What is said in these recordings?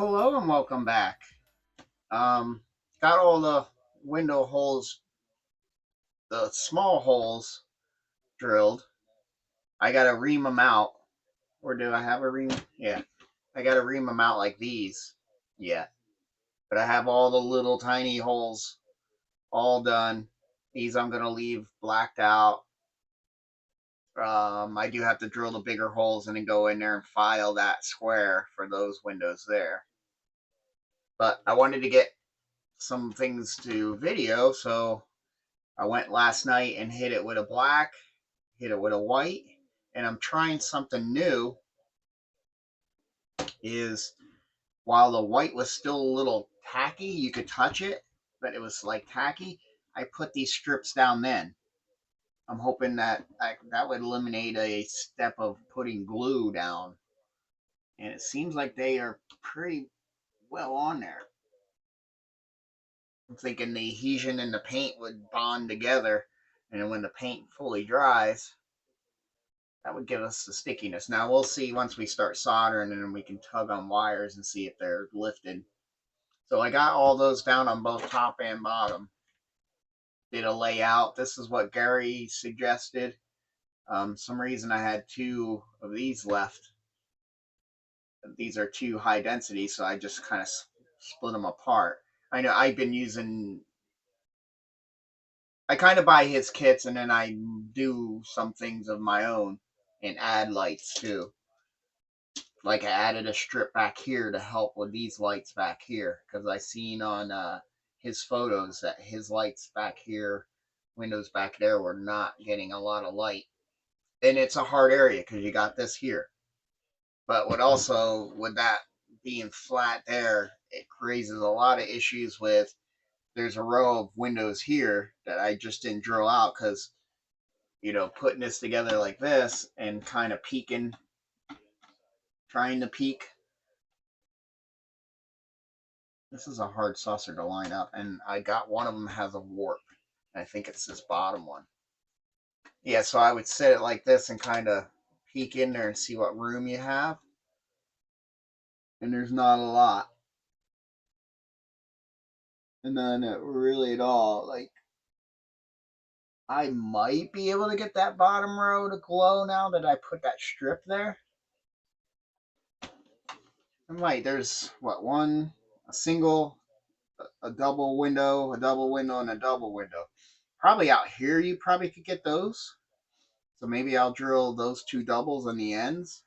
Hello and welcome back. Um, got all the window holes, the small holes drilled. I gotta ream them out. Or do I have a ream? Yeah, I gotta ream them out like these. Yeah, but I have all the little tiny holes all done. These I'm gonna leave blacked out. I do have to drill the bigger holes and then go in there and file that square for those windows there. But I wanted to get some things to video, so I went last night and hit it with a black, hit it with a white, and I'm trying something new. Is while the white was still a little tacky, you could touch it, but it was like tacky. I put these strips down then. I'm hoping that would eliminate a step of putting glue down, and it seems like they are pretty well on there. I'm thinking the adhesion and the paint would bond together, and then when the paint fully dries, that would give us the stickiness. Now we'll see once we start soldering, and then we can tug on wires and see if they're lifted. So I got all those down on both top and bottom. Did a layout. This is what Gary suggested. Some reason I had two of these left. These are too high density, so I just kind of split them apart. I know I've been using. I kind of buy his kits and then I do some things of my own and add lights too. Like I added a strip back here to help with these lights back here because I seen on his photos that his lights back here, windows back there, were not getting a lot of light, and it's a hard area because you got this here. But what also with that being flat there, it raises a lot of issues with. There's a row of windows here that I just didn't drill out because putting this together like this and kind of peeking, trying to peek. This is a hard saucer to line up, and I got one of them has a warp. I think it's this bottom one. Yeah, so I would set it like this and kind of peek in there and see what room you have. And there's not a lot. And then really at all, like, I might be able to get that bottom row to glow now that I put that strip there. I might. There's what, one, a single, a double window, a double window, and a double window. Probably out here you probably could get those. So maybe I'll drill those two doubles on the ends.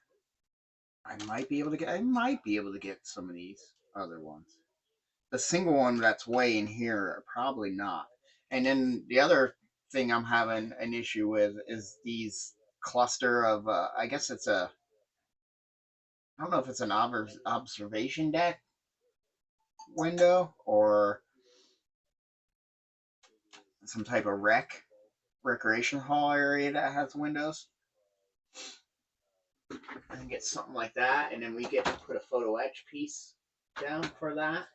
I might be able to get some of these other ones. The single one that's way in here, probably not. And then the other thing I'm having an issue with is these cluster of, I guess it's I don't know if it's an observation deck window or some type of recreation hall area that has windows. I can get something like that, and then we get to put a photo etch piece down for that.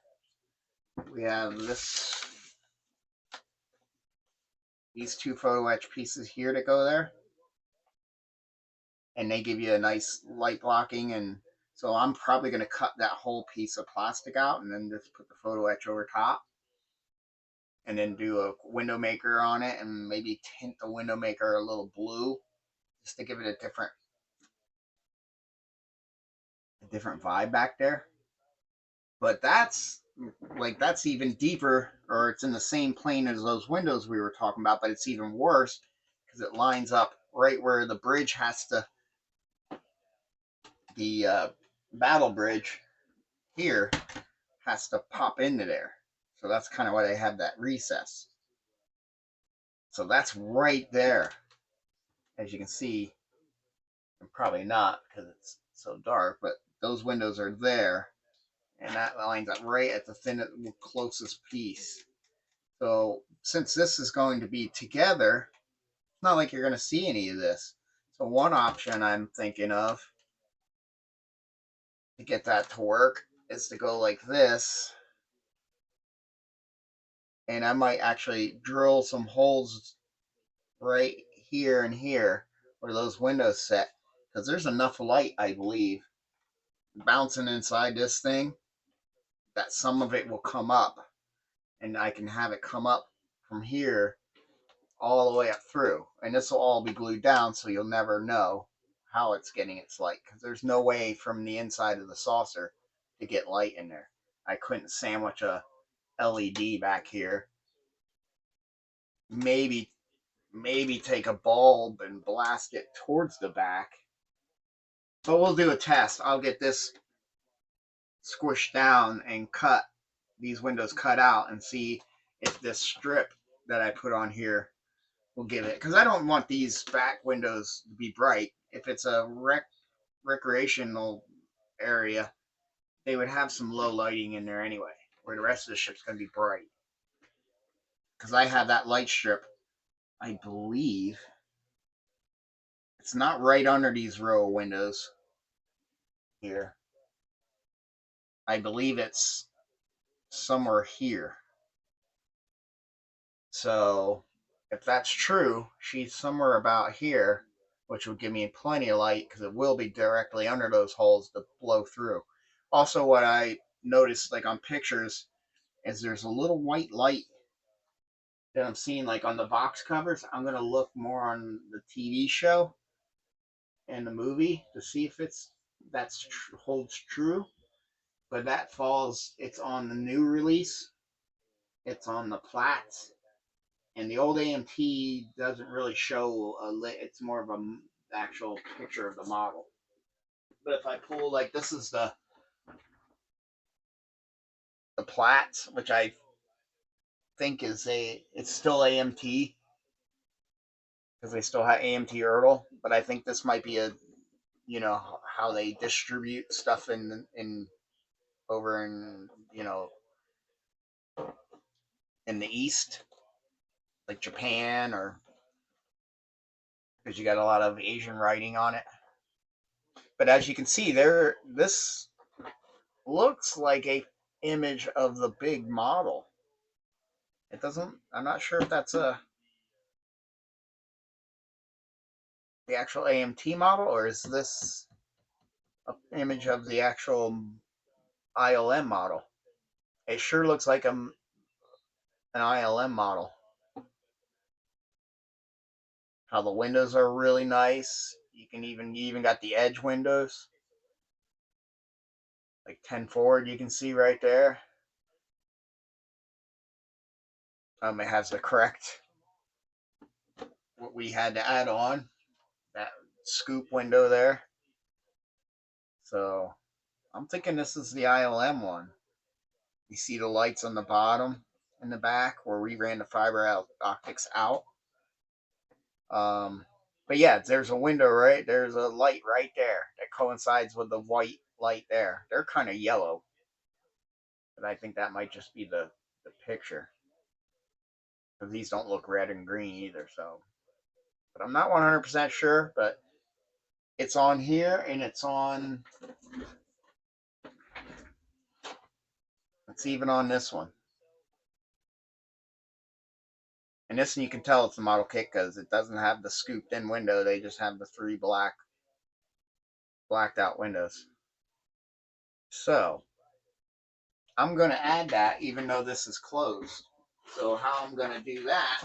We have these two photo etch pieces here to go there, and they give you a nice light blocking. And so I'm probably going to cut that whole piece of plastic out and then just put the photo etch over top, and then do a window maker on it, and maybe tint the window maker a little blue just to give it a different vibe back there. But that's even deeper, or it's in the same plane as those windows we were talking about, but it's even worse because it lines up right where the bridge has to, the battle bridge here has to pop into there. So that's kind of why they have that recess. So that's right there. As you can see, and probably not because it's so dark, but those windows are there. And that lines up right at the closest piece. So since this is going to be together, it's not like you're going to see any of this. So one option I'm thinking of to get that to work is to go like this. And I might actually drill some holes right here and here where those windows set. Because there's enough light, I believe, bouncing inside this thing that some of it will come up, and I can have it come up from here all the way up through. And this will all be glued down, so you'll never know how it's getting its light, because there's no way from the inside of the saucer to get light in there. I couldn't sandwich a LED back here. Maybe take a bulb and blast it towards the back. But we'll do a test. I'll get this squished down and cut these windows cut out and see if this strip that I put on here will give it, because I don't want these back windows to be bright. If it's a recreational area, they would have some low lighting in there anyway, where the rest of the ship's going to be bright. Because I have that light strip, I believe it's not right under these row of windows here. I believe it's somewhere here. So if that's true, she's somewhere about here, which would give me plenty of light, because it will be directly under those holes to blow through. Also, what I noticed, like on pictures, is there's a little white light that I'm seeing, like on the box covers. I'm going to look more on the TV show and the movie to see if holds true. But that falls, it's on the new release, it's on the Platts, and the old AMT doesn't really show a lit. It's more of a actual picture of the model. But if I pull, like, this is the Platts, which I think it's still AMT, because they still have AMT Ertl, but I think this might be how they distribute stuff in over in in the East, like Japan, or because you got a lot of Asian writing on it. But as you can see there, this looks like a image of the big model. It doesn't, I'm not sure if that's the actual AMT model, or is this an image of the actual ILM model. It sure looks like an ILM model. How the windows are really nice. You even got the edge windows, like 10 forward. You can see right there. It has the correct what we had to add on, that scoop window there. So I'm thinking this is the ILM one. You see the lights on the bottom in the back where we ran the fiber optics out. But yeah, there's a window, right? There's a light right there that coincides with the white light there. They're kind of yellow, but I think that might just be the picture, because these don't look red and green either. So, but I'm not 100% sure. But it's on here, and it's even on this one. And this one you can tell it's a model kit because it doesn't have the scooped in window. They just have the 3 blacked out windows. So I'm going to add that even though this is closed. So how I'm going to do that,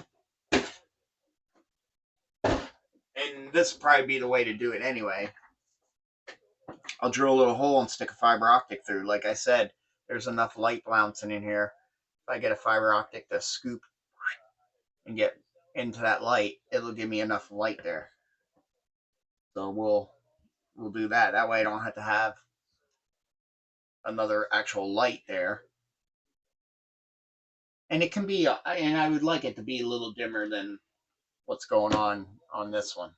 and this will probably be the way to do it anyway, I'll drill a little hole and stick a fiber optic through. Like I said, there's enough light bouncing in here. If I get a fiber optic to scoop and get into that light, it'll give me enough light there. So we'll do that. That way I don't have to have another actual light there. And it can be, and I would like it to be a little dimmer than what's going on this one.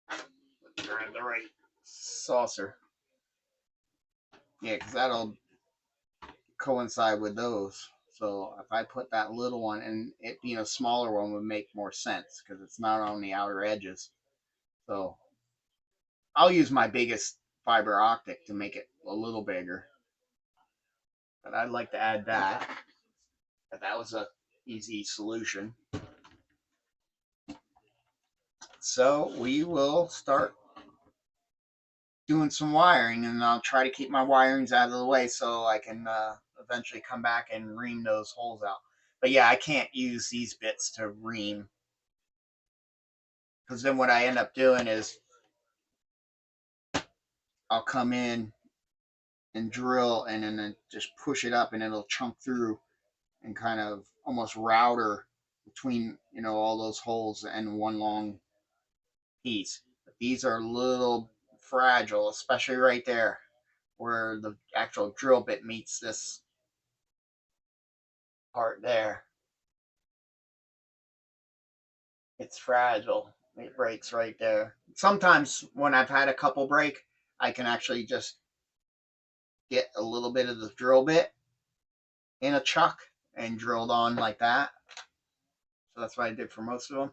Grab the right saucer. Yeah, because that'll coincide with those. So if I put that little one, and it being a smaller one would make more sense because it's not on the outer edges. So I'll use my biggest fiber optic to make it a little bigger. But I'd like to add that. But that was a easy solution. So we will start doing some wiring, and I'll try to keep my wirings out of the way so I can eventually come back and ream those holes out. But yeah, I can't use these bits to ream, because then what I end up doing is I'll come in and drill and then just push it up and it'll chunk through and kind of almost router between, you know, all those holes and one long piece. But these are a little fragile, especially right there where the actual drill bit meets this part there. It's fragile. It breaks right there. Sometimes when I've had a couple break, I can actually just get a little bit of the drill bit in a chuck and drilled on like that. So that's what I did for most of them.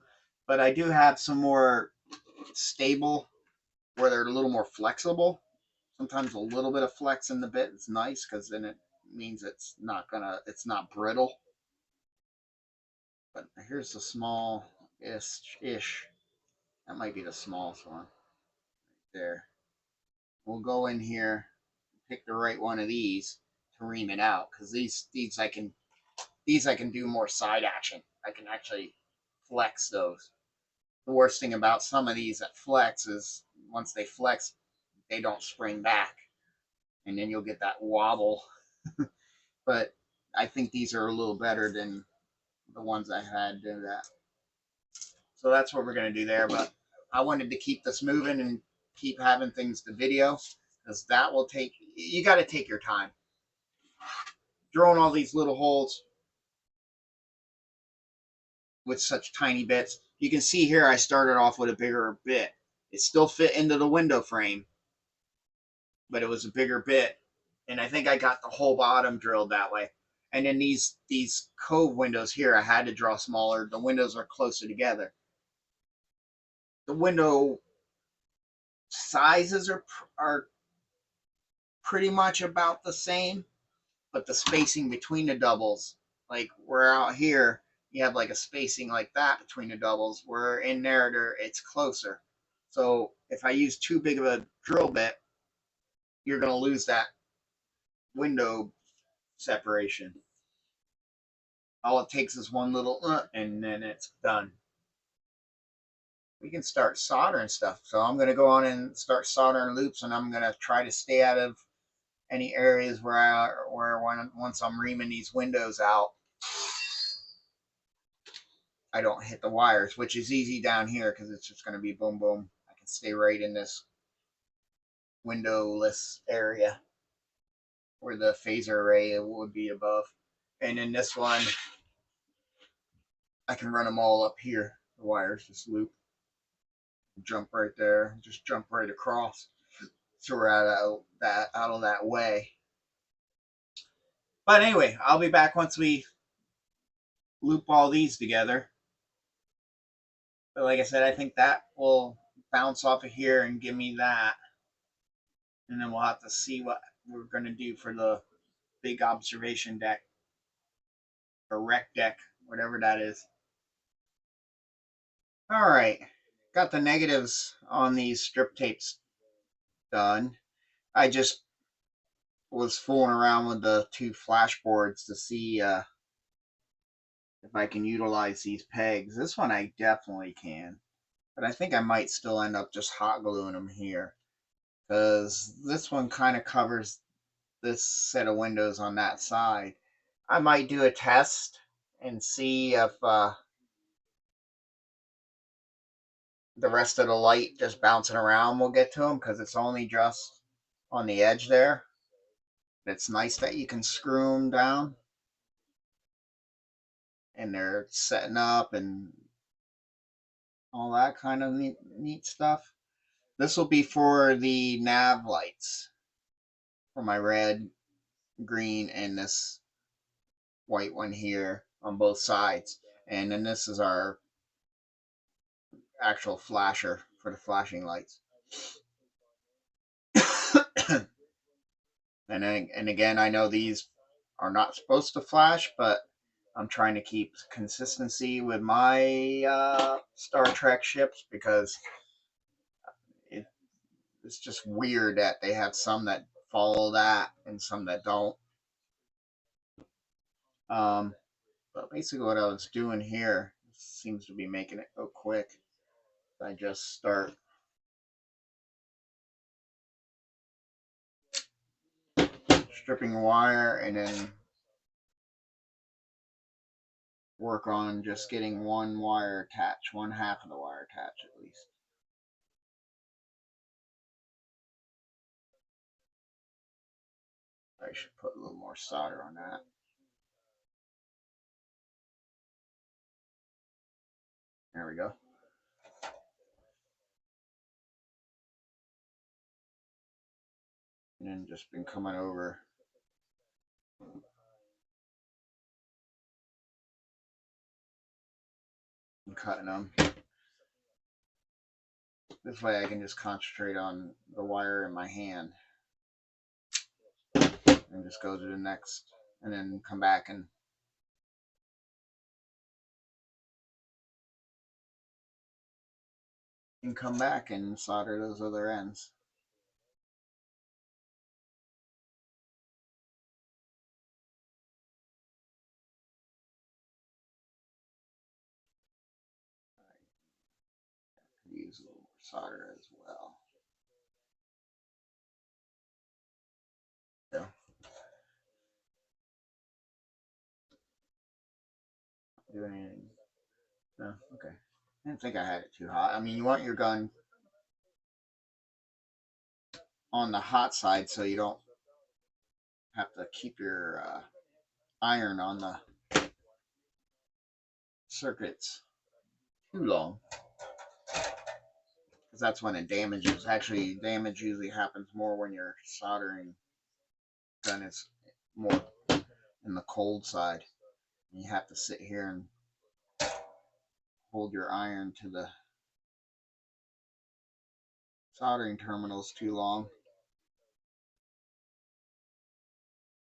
But I do have some more stable where they're a little more flexible. Sometimes a little bit of flex in the bit is nice because then it means it's not brittle. But here's the small ish. That might be the smallest one there. We'll go in here, pick the right one of these to ream it out because these I can do more side action. I can actually flex those. The worst thing about some of these that flex is once they flex, they don't spring back, and then you'll get that wobble. But I think these are a little better than the ones I had do that. So that's what we're gonna do there. But I wanted to keep this moving and keep having things to video because that will take. You got to take your time. Drilling all these little holes with such tiny bits. You can see here I started off with a bigger bit. It still fit into the window frame, but it was a bigger bit. And I think I got the whole bottom drilled that way. And then these cove windows here, I had to draw smaller. The windows are closer together. The window sizes are pretty much about the same, but the spacing between the doubles, like we're out here, you have like a spacing like that between the doubles. Where in there, it's closer. So if I use too big of a drill bit, you're going to lose that window separation. All it takes is one little and then it's done. We can start soldering stuff. So I'm going to go on and start soldering loops, and I'm going to try to stay out of any areas where once I'm reaming these windows out, I don't hit the wires, which is easy down here because it's just going to be boom, boom. I can stay right in this windowless area where the phaser array would be above. And in this one, I can run them all up here. The wires just loop, jump right there, just jump right across. So we're out of that way. But anyway, I'll be back once we loop all these together. But like I said, I think that will bounce off of here and give me that. And then we'll have to see what we're going to do for the big observation deck or rec deck, whatever that is. All right, got the negatives on these strip tapes done. I just was fooling around with the two flashboards to see if I can utilize these pegs. This one I definitely can, but I think I might still end up just hot gluing them here because this one kind of covers this set of windows on that side. I might do a test and see if the rest of the light just bouncing around will get to them because it's only just on the edge there. It's nice that you can screw them down and they're setting up and all that kind of neat stuff. This will be for the nav lights for my red, green, and this white one here on both sides. And then this is our actual flasher for the flashing lights. and again, I know these are not supposed to flash, but I'm trying to keep consistency with my Star Trek ships because it's just weird that they have some that follow that and some that don't. But basically what I was doing here seems to be making it go quick. I just start stripping wire and then work on just getting one wire attached, one half of the wire attached at least. I should put a little more solder on that. There we go. And then just been coming over and cutting them. This way I can just concentrate on the wire in my hand and just go to the next and then come back and come back and solder those other ends. Use a little more solder as well. Yeah. Do anything? No. Okay. I didn't think I had it too hot. I mean, you want your gun on the hot side so you don't have to keep your iron on the circuits too long, because that's when it damages. Actually, damage usually happens more when you're soldering gun is more in the cold side. You have to sit here and hold your iron to the soldering terminals too long.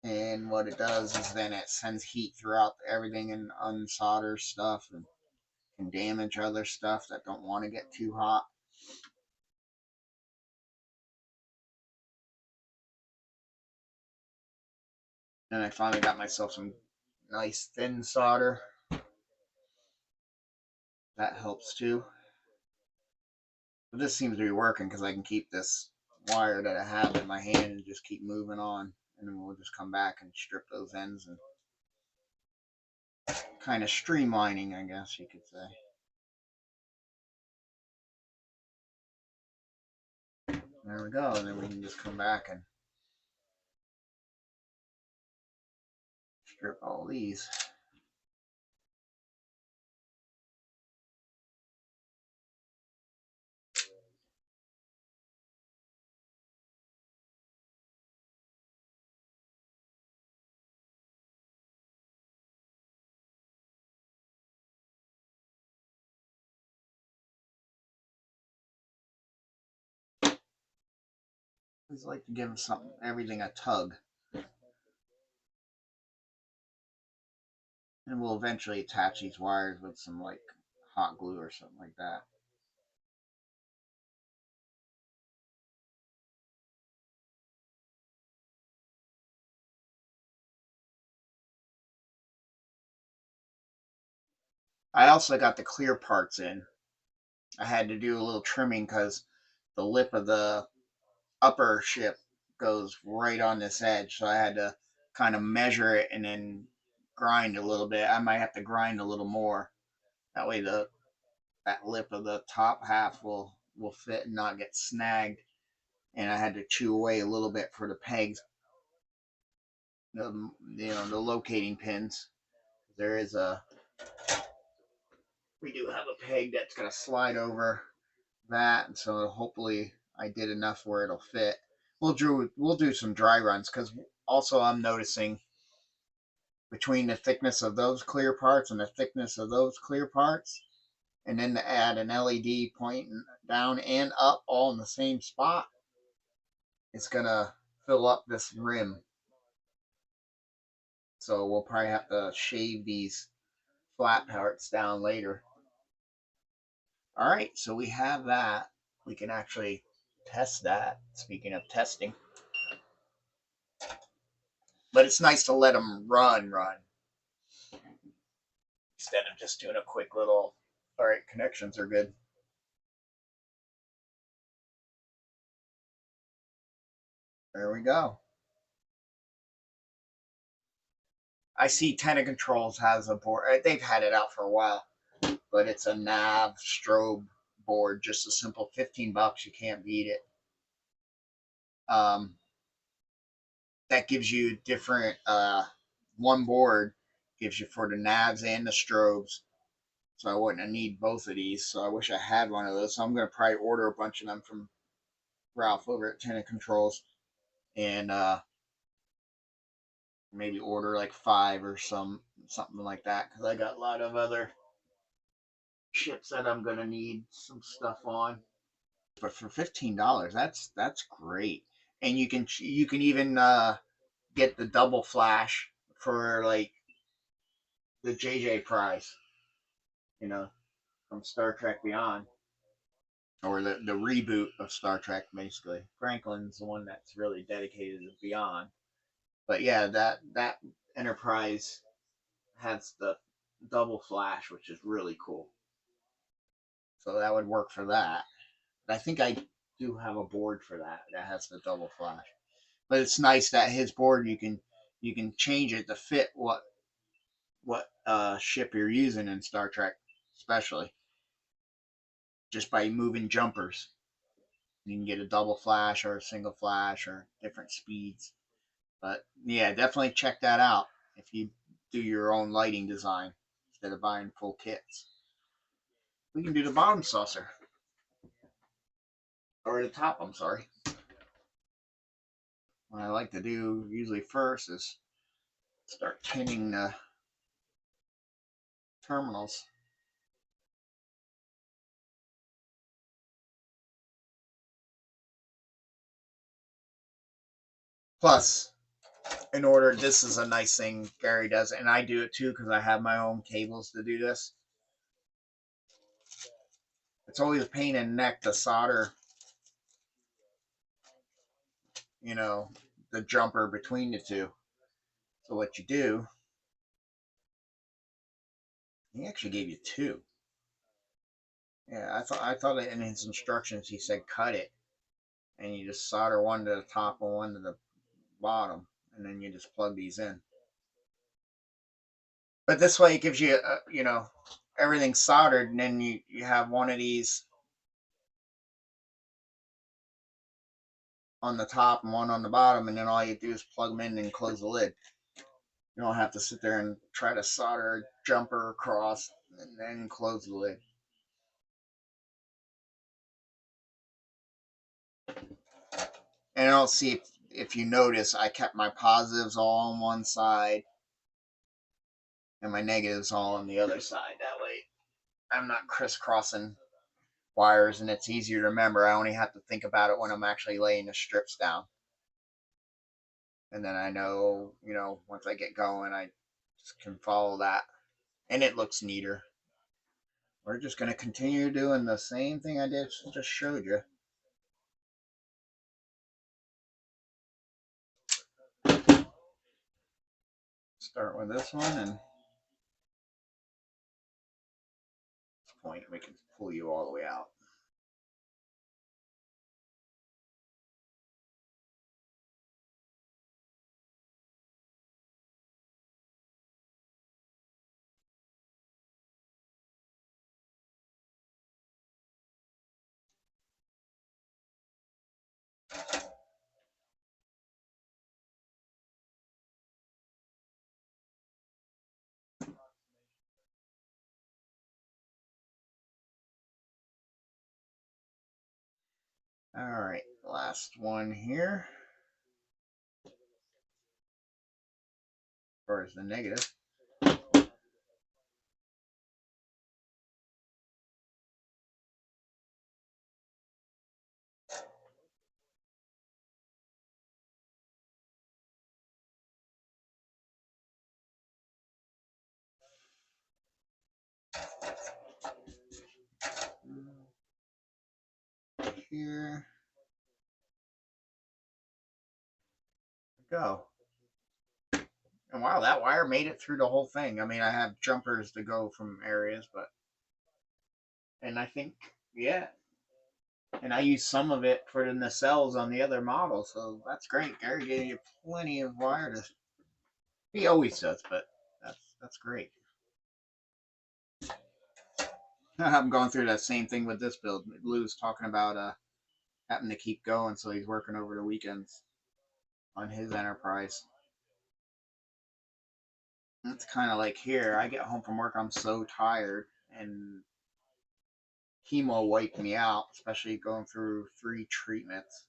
And what it does is then it sends heat throughout everything and unsolders stuff and can damage other stuff that don't want to get too hot. And I finally got myself some nice thin solder. That helps too. But this seems to be working because I can keep this wire that I have in my hand and just keep moving on. And then we'll just come back and strip those ends and kind of streamlining, I guess you could say. There we go. And then we can just come back and strip all these. I always like to give something, everything a tug. And we'll eventually attach these wires with some like hot glue or something like that. I also got the clear parts in. I had to do a little trimming because the lip of the upper ship goes right on this edge. So I had to kind of measure it and then grind a little bit. I might have to grind a little more. That way that lip of the top half will fit and not get snagged. And I had to chew away a little bit for the pegs, the locating pins. There is we do have a peg that's gonna slide over that, and so hopefully I did enough where it'll fit. We'll do some dry runs because also I'm noticing between the thickness of those clear parts and the thickness of those clear parts, and then to add an LED pointing down and up all in the same spot, it's gonna fill up this rim. So we'll probably have to shave these flat parts down later. All right, so we have that. We can actually test that. Speaking of testing, but it's nice to let them run instead of just doing a quick little. All right, connections are good. There we go. I see Tenant Controls has a board. They've had it out for a while, but it's a nav strobe board. Just a simple $15. You can't beat it. Um, that gives you different. One board gives you for the navs and the strobes. So I wouldn't need both of these. So I wish I had one of those. So I'm gonna probably order a bunch of them from Ralph over at Tenant Controls, and maybe order like 5 or something like that, because I got a lot of other ships that I'm gonna need some stuff on. But for $15, that's great, and you can even get the double flash for like the JJ prize, you know, from Star Trek Beyond, or the reboot of Star Trek, basically. Franklin's the one that's really dedicated to Beyond, but yeah, that Enterprise has the double flash, which is really cool. So that would work for that. I think I do have a board for that has the double flash. But it's nice that his board you can change it to fit what ship you're using in Star Trek, especially just by moving jumpers. You can get a double flash or a single flash or different speeds. But yeah, definitely check that out if you do your own lighting design instead of buying full kits. We can do the bottom saucer, or the top. I'm sorry. What I like to do usually first is start tinning the terminals. Plus, in order, this is a nice thing Gary does, and I do it too because I have my own cables to do this. It's always a pain in the neck to solder, the jumper between the two. So what you do, he actually gave you two. Yeah, I thought that in his instructions he said cut it, and you just solder one to the top and one to the bottom, and then you just plug these in. But this way it gives you, everything soldered, and then you have one of these on the top and one on the bottom, and then all you do is plug them in and close the lid. You don't have to sit there and try to solder a jumper across and then close the lid. And I'll see if you notice, I kept my positives all on one side and my negatives all on the other side. That way I'm not crisscrossing wires, and it's easier to remember. I only have to think about it when I'm actually laying the strips down. And then I know, once I get going, I just can follow that. And it looks neater. We're just going to continue doing the same thing I just showed you. Start with this one, and at this point we can pull you all the way out. All right, last one here. As far as the negative. Here. go. And wow, that wire made it through the whole thing. I mean, I have jumpers to go from areas, but and I think yeah, and I use some of it for the nacelles on the other model, so that's great. Gary gave you plenty of wire to. He always does, but that's great. I'm going through that same thing with this build. Lou's talking about having to keep going, so he's working over the weekends on his enterprise. It's kind of like here. I get home from work, I'm so tired, and chemo wiped me out, especially going through 3 treatments.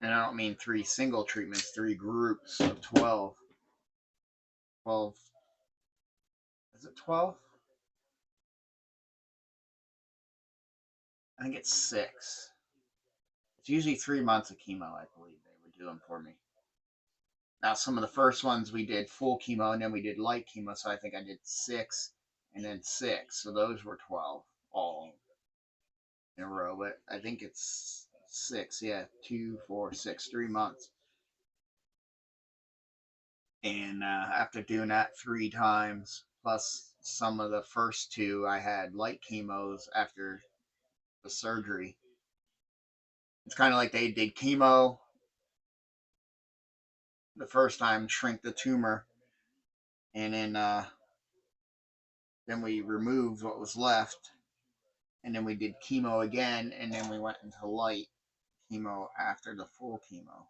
And I don't mean 3 single treatments, 3 groups of 12. 12. Is it 12? I think it's 6. It's usually 3 months of chemo, I believe they were doing for me. Now, some of the first ones we did full chemo, and then we did light chemo, so I think I did 6 and then 6. So those were 12 all in a row. But I think it's 6. Yeah, 2, 4, 6, 3 months. And after doing that 3 times, plus some of the first 2, I had light chemos after the surgery. It's kind of like they did chemo the first time, shrink the tumor, and then we removed what was left, and then we did chemo again, and then we went into light chemo after the full chemo.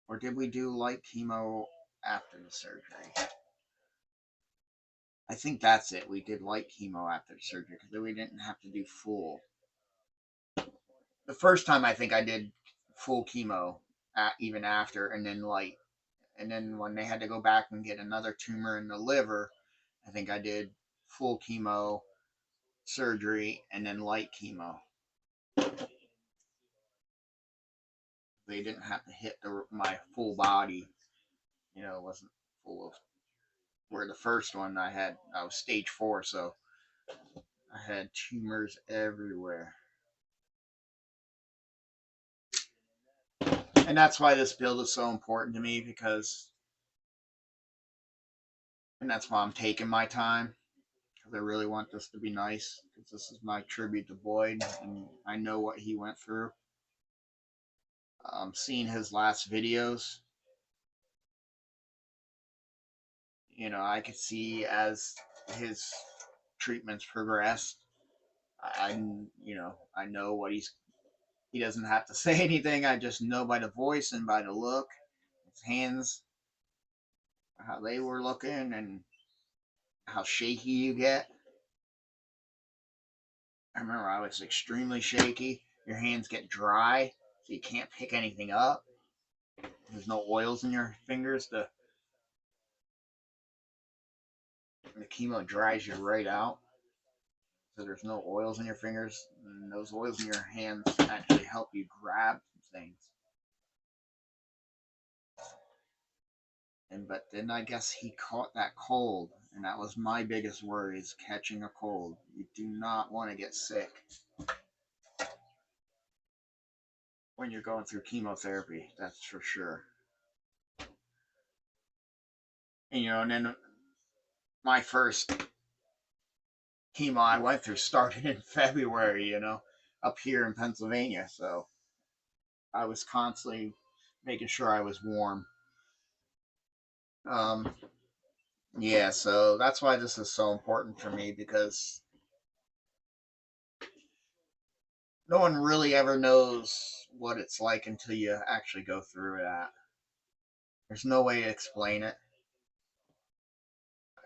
Or did we do light chemo after the surgery? I think that's it. We did light chemo after the surgery because we didn't have to do full. The first time I think I did full chemo even after, and then light. And then when they had to go back and get another tumor in the liver, I think I did full chemo, surgery, and then light chemo. They didn't have to hit my full body. You know, it wasn't full of. Where the first one I was stage 4, so I had tumors everywhere. And that's why this build is so important to me, and that's why I'm taking my time, because I really want this to be nice, because this is my tribute to Boyd, and I know what he went through. Seeing his last videos, I could see as his treatments progressed. I know what he doesn't have to say anything. I just know by the voice and by the look, his hands, how they were looking, and how shaky you get. I remember I was extremely shaky. Your hands get dry, so you can't pick anything up. There's no oils in your fingers. The chemo dries you right out, so there's no oils in your fingers. And those oils in your hands actually help you grab things. But then I guess he caught that cold, and that was my biggest worry, is catching a cold. You do not want to get sick when you're going through chemotherapy, that's for sure. And then my first chemo I went through started in February, up here in Pennsylvania, so I was constantly making sure I was warm. Um, yeah, so that's why this is so important for me, because no one really ever knows what it's like until you actually go through that. There's no way to explain it.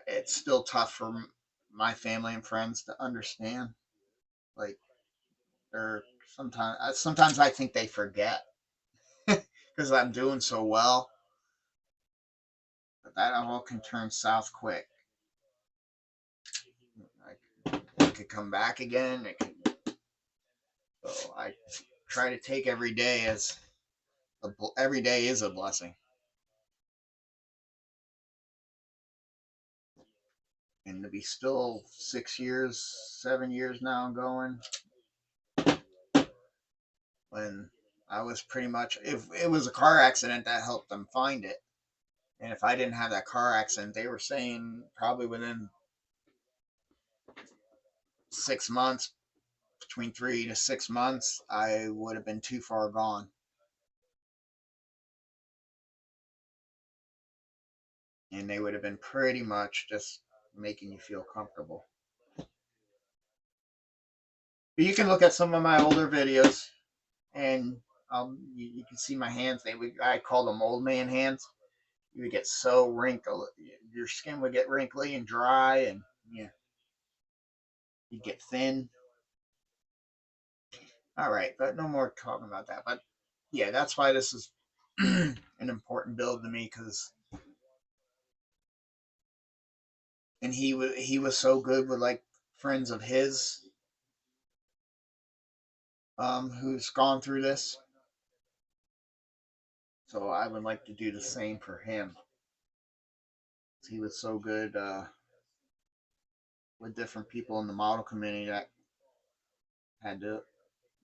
It's still tough for my family and friends to understand. Like, they're sometimes I think they forget because I'm doing so well, but that all can turn south quick. Like, it could come back again. So I try to take every day as every day is a blessing. And to be still 6 years, 7 years now going, when I was pretty much, if it was a car accident that helped them find it. And if I didn't have that car accident, they were saying probably within 6 months, between 3 to 6 months, I would have been too far gone. And they would have been pretty much just making you feel comfortable. But you can look at some of my older videos, and you can see my hands. I call them old man hands. You would get so wrinkled, your skin would get wrinkly and dry, and yeah, you'd get thin. All right, but no more talking about that. But yeah, that's why this is an important build to me, because and he was so good with like friends of his who's gone through this. So I would like to do the same for him. He was so good with different people in the model community that had to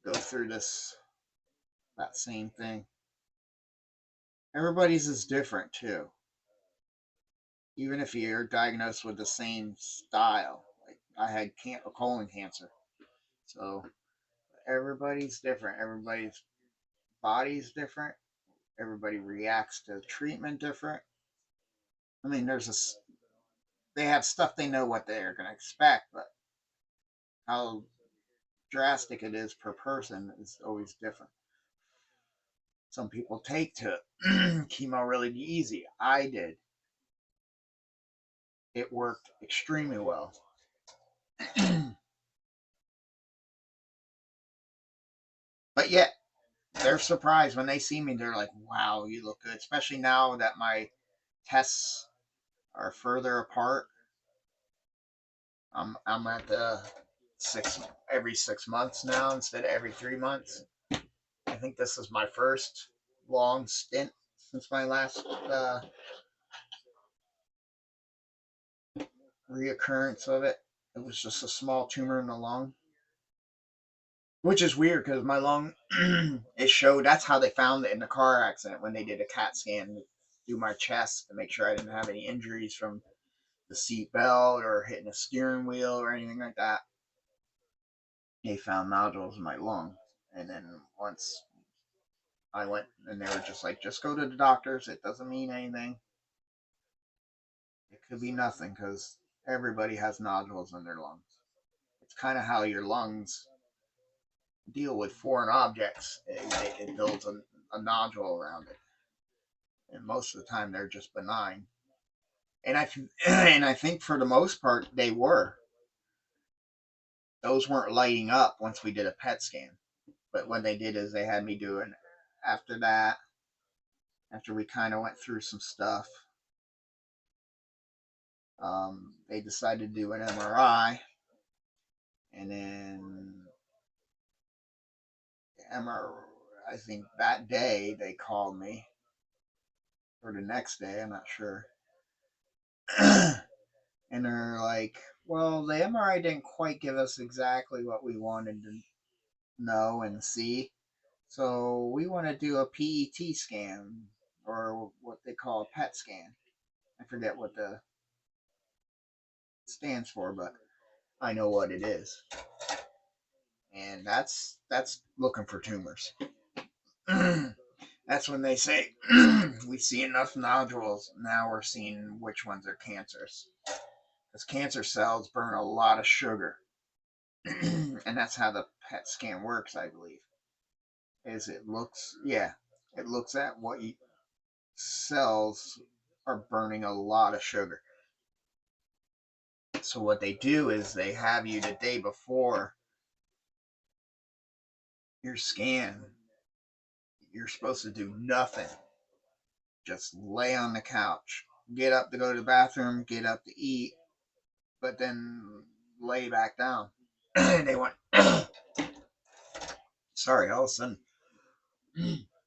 go through that same thing. Everybody's is different too. Even if you're diagnosed with the same style, like I had colon cancer, so everybody's different. Everybody's body's different. Everybody reacts to treatment different. I mean, they have stuff they know what they're going to expect, but how drastic it is per person is always different. Some people take to chemo really easy. I did. It worked extremely well. But yet, they're surprised when they see me. They're like, wow, you look good. Especially now that my tests are further apart. I'm at the every 6 months now instead of every 3 months. I think this is my first long stint since my last reoccurrence of it. It was just a small tumor in the lung, which is weird because my lung, it showed. That's how they found it in the car accident when they did a CAT scan through my chest to make sure I didn't have any injuries from the seat belt or hitting a steering wheel or anything like that. They found nodules in my lung, and then once I went, and they were just like, just go to the doctors. It doesn't mean anything. It could be nothing because everybody has nodules in their lungs. It's kind of how your lungs deal with foreign objects. It builds a nodule around it, and most of the time they're just benign. And I think for the most part they were. Those weren't lighting up once we did a PET scan. But what they did is they had me do it after that. After we kind of went through some stuff, they decided to do an MRI, and then I think that day they called me, or the next day, I'm not sure. And they're like, well, the MRI didn't quite give us exactly what we wanted to know and see. So we want to do a PET scan, or what they call a PET scan. I forget what the stands for, but I know what it is. And that's looking for tumors. That's when they say we see enough nodules. Now we're seeing which ones are cancerous. Because cancer cells burn a lot of sugar. And that's how the PET scan works, I believe. Is it looks at what cells are burning a lot of sugar. So what they do is they have you the day before your scan. You're supposed to do nothing. Just lay on the couch. Get up to go to the bathroom, get up to eat, but then lay back down. They want sorry, all of a sudden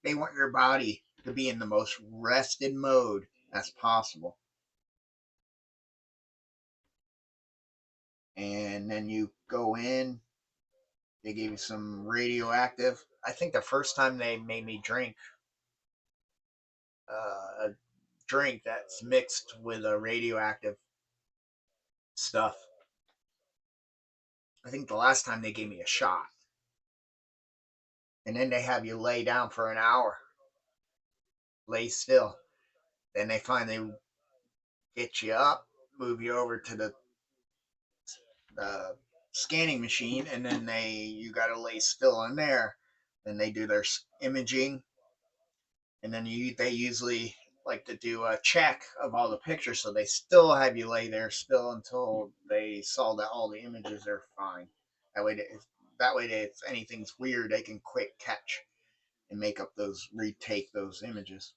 they want your body to be in the most rested mode as possible. And then you go in, They gave me some radioactive. I think the first time they made me drink a drink that's mixed with a radioactive stuff. I think the last time they gave me a shot. And then they have you lay down for an hour, lay still. Then they finally get you up, move you over to the scanning machine, and then you got to lay still in there. Then they do their imaging, and then they usually like to do a check of all the pictures, so they still have you lay there still until they saw that all the images are fine. That way, if anything's weird, they can quick catch and make up retake those images.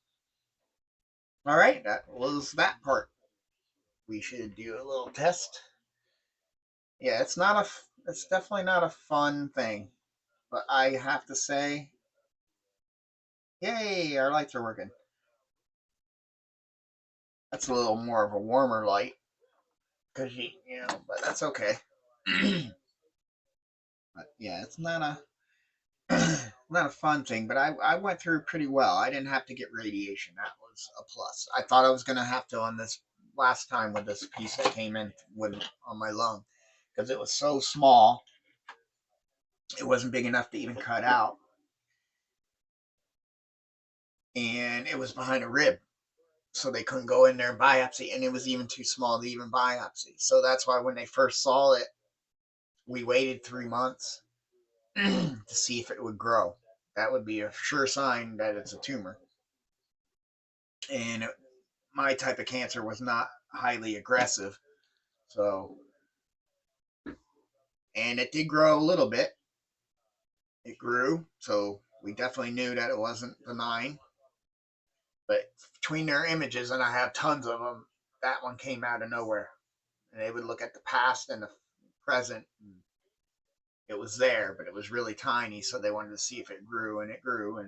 All right, that was that part. We should do a little test. Yeah, it's definitely not a fun thing, but I have to say, yay, our lights are working. That's a little more of a warmer light, because but that's okay. But yeah, it's not a not a fun thing, but I went through pretty well. I didn't have to get radiation. That was a plus. I thought I was gonna have to on this last time with this piece that came in with on my lung, because it was so small. It wasn't big enough to even cut out, and it was behind a rib, so they couldn't go in there and biopsy, and it was even too small to even biopsy. So that's why when they first saw it, we waited 3 months to see if it would grow. That would be a sure sign that it's a tumor. And my type of cancer was not highly aggressive. So, and it did grow a little bit. It grew. So we definitely knew that it wasn't benign. But between their images, and I have tons of them, that one came out of nowhere. And they would look at the past and the present. And it was there, but it was really tiny. So they wanted to see if it grew, and it grew.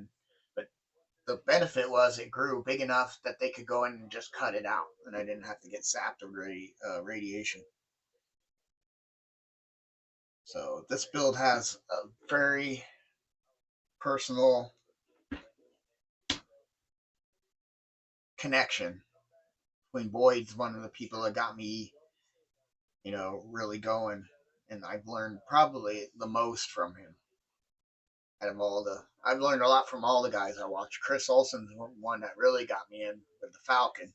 But the benefit was it grew big enough that they could go in and just cut it out, and I didn't have to get sapped with radiation. So this build has a very personal connection between Boyd's one of the people that got me, really going, and I've learned probably the most from him. Out of I've learned a lot from all the guys I watch. Chris Olsen's one that really got me in with the Falcon.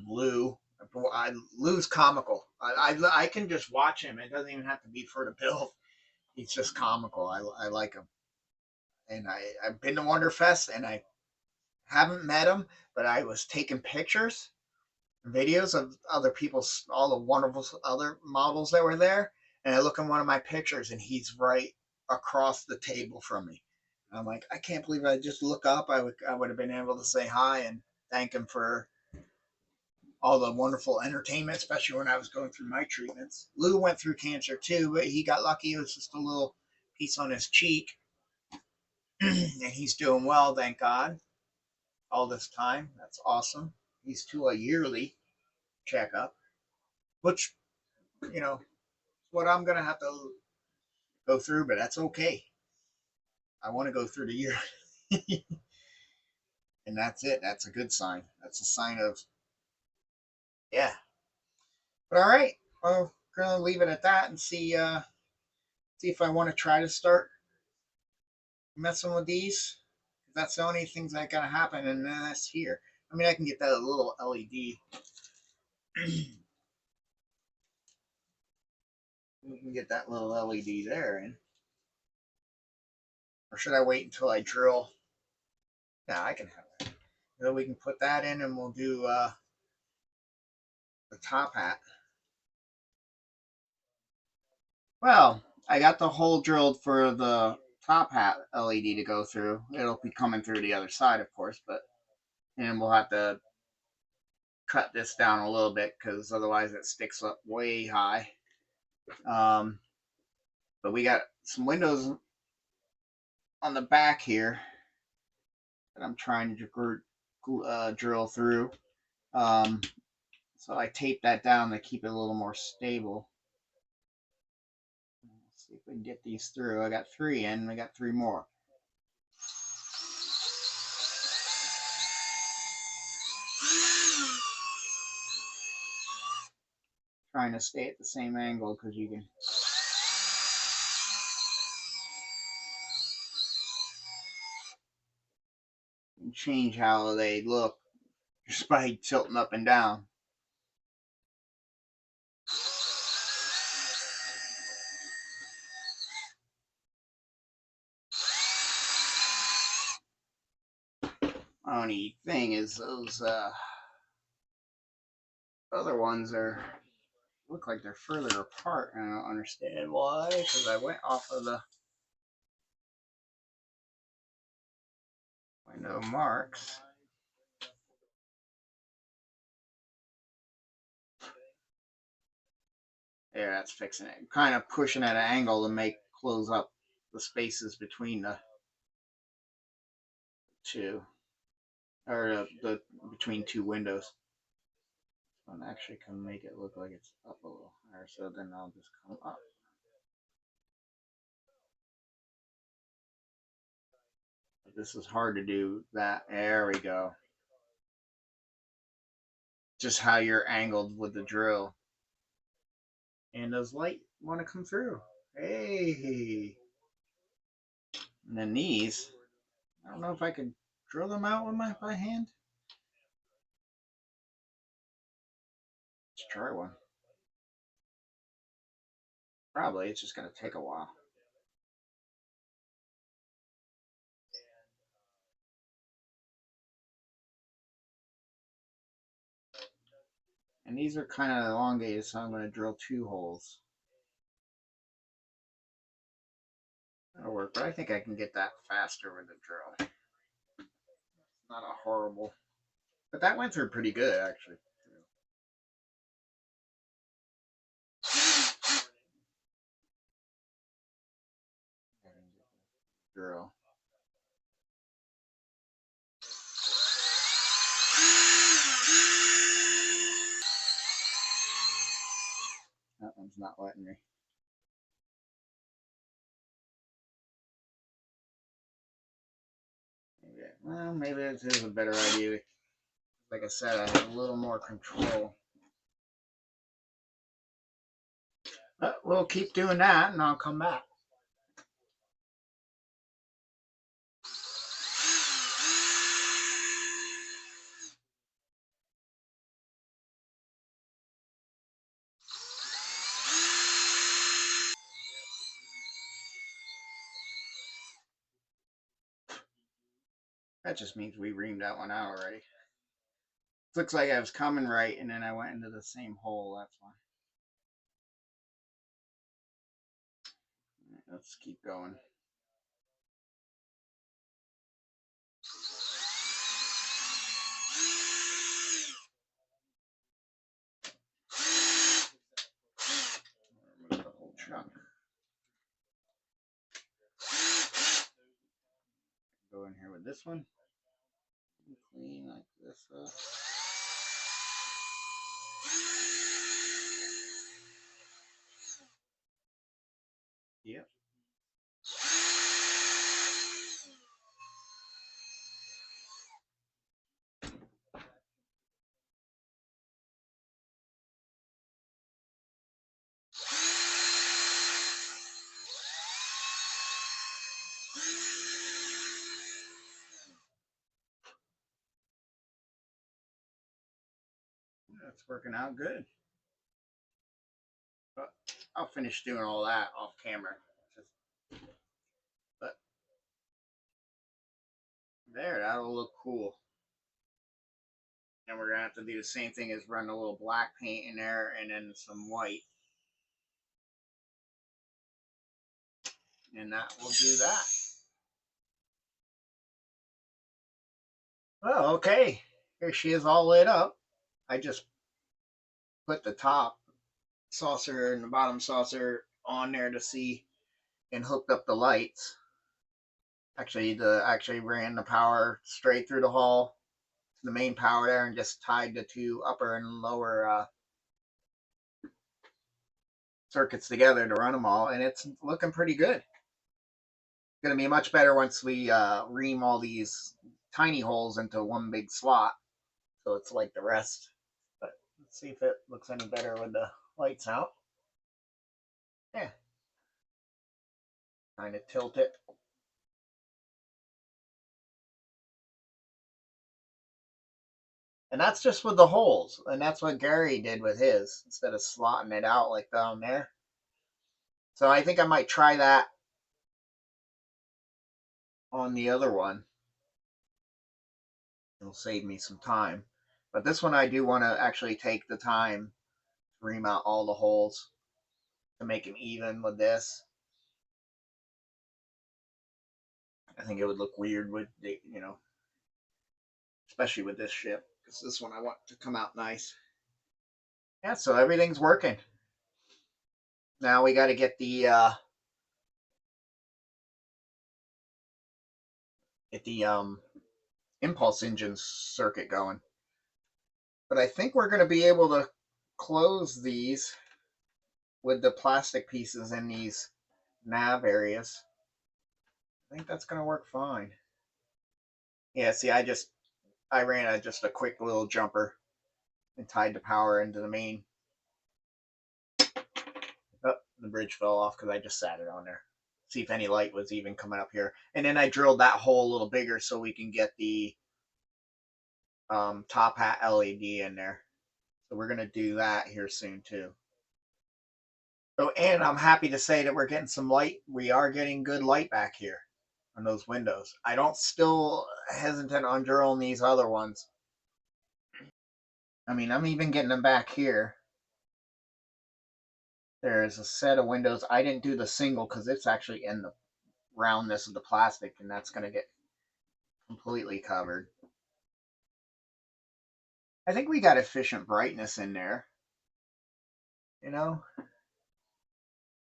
Lou, Lou's comical. I can just watch him. It doesn't even have to be for the build. He's just comical. I like him. And I've been to Wonderfest, and I haven't met him, but I was taking pictures, videos of other people's, all the wonderful other models that were there. And I look in one of my pictures, and he's right across the table from me. I'm like, I can't believe I just look up. I would have been able to say hi and thank him for all the wonderful entertainment, especially when I was going through my treatments. Lou went through cancer too, but he got lucky. It was just a little piece on his cheek. And he's doing well, thank God, all this time. That's awesome. He's to a yearly checkup, which, you know, what I'm going to have to go through, but that's okay. I want to go through the year. And that's it. That's a good sign. That's a sign of, yeah. But all right. Well, we're going to leave it at that and see if I want to try to start messing with these. That's the only things that gotta happen, and that's here. I mean, I can get that little LED. We can get that little LED there in. Or should I wait until I drill? No, I can have that. Then we can put that in, and we'll do the top hat. Well, I got the hole drilled for the top hat LED to go through. It'll be coming through the other side, of course, and we'll have to cut this down a little bit because otherwise it sticks up way high. But we got some windows on the back here that I'm trying to drill through. So I tape that down to keep it a little more stable. Let's see we can get these through. I got 3 in, we got 3 more. Trying to stay at the same angle because you can change how they look just by tilting up and down. Only thing is those other ones look like they're further apart, and I don't understand why, because I went off of the window marks. There, that's fixing it. I'm kind of pushing at an angle to close up the spaces between the two, or the between 2 windows. One actually can make it look like it's up a little higher, so then I'll just come up. But this is hard to do that. There we go. Just how you're angled with the drill. And does light want to come through? Hey. And then these, I don't know if I could drill them out with by hand. Let's try one. Probably, it's just going to take a while. And these are kind of elongated, so I'm going to drill 2 holes. That'll work, but I think I can get that faster with the drill. It's not a horrible, but that went through pretty good, actually. Drill. That one's not letting me. Well, maybe this is a better idea. Like I said, I have a little more control. But we'll keep doing that, and I'll come back. That just means we reamed that one out already. Looks like I was coming right, and then I went into the same hole. That's why. Right, let's keep going. Remove the whole chunk. Go in here with this one. Clean like this up. Yep. That's working out good. But I'll finish doing all that off camera. But there, that'll look cool. And we're gonna have to do the same thing as run a little black paint in there and then some white. And that will do that. Well, okay. Here she is all lit up. I just put the top saucer and the bottom saucer on there to see and hooked up the lights. Actually ran the power straight through the hall to the main power there and just tied the 2 upper and lower circuits together to run them all, and it's looking pretty good. It's going to be much better once we ream all these tiny holes into one big slot, so it's like the rest. But let's see if it looks any better with the lights out. Yeah, kind of tilt it. And that's just with the holes. And that's what Gary did with his, instead of slotting it out like down there. So I think I might try that on the other one. It'll save me some time. But this one I do want to actually take the time to ream out all the holes to make them even with this. I think it would look weird with, especially with this ship. Because this one I want to come out nice. Yeah, so everything's working. Now we got to get the impulse engine circuit going. But I think we're going to be able to close these with the plastic pieces in these nav areas. I think that's going to work fine. Yeah, see, I ran just a quick little jumper and tied the power into the main. Oh, the bridge fell off because I just sat it on there. See if any light was even coming up here. And then I drilled that hole a little bigger so we can get the top hat LED in there. So we're going to do that here soon too. Oh, and I'm happy to say that we're getting some light. We are getting good light back here on those windows. I don't still hesitant on drilling these other ones. I mean, I'm even getting them back here. There's a set of windows. I didn't do the single because it's actually in the roundness of the plastic, and that's going to get completely covered. I think we got efficient brightness in there. You know,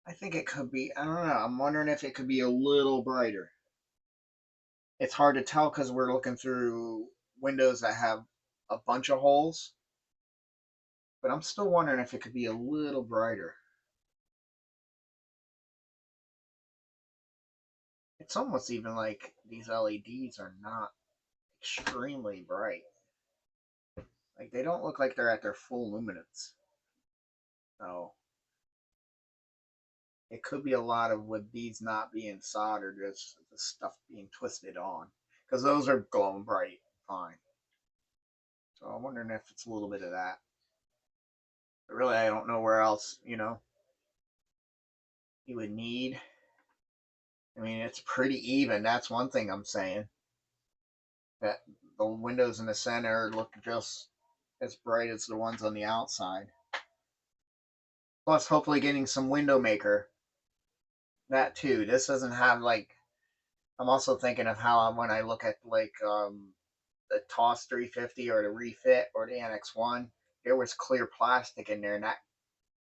I think it could be, I don't know. I'm wondering if it could be a little brighter. It's hard to tell because we're looking through windows that have a bunch of holes. But I'm still wondering if it could be a little brighter. It's almost even like these LEDs are not extremely bright. Like they don't look like they're at their full luminance. So it could be a lot of with these not being soldered, just the stuff being twisted on. Because those are glowing bright, fine. So I'm wondering if it's a little bit of that. But really, I don't know where else, you would need. I mean, it's pretty even. That's one thing I'm saying. That the windows in the center look just as bright as the ones on the outside. Plus, hopefully getting some window maker. That too. This doesn't have like. I'm also thinking of how when I look at like the TOS 350 or the refit or the Annex 1, there was clear plastic in there, and that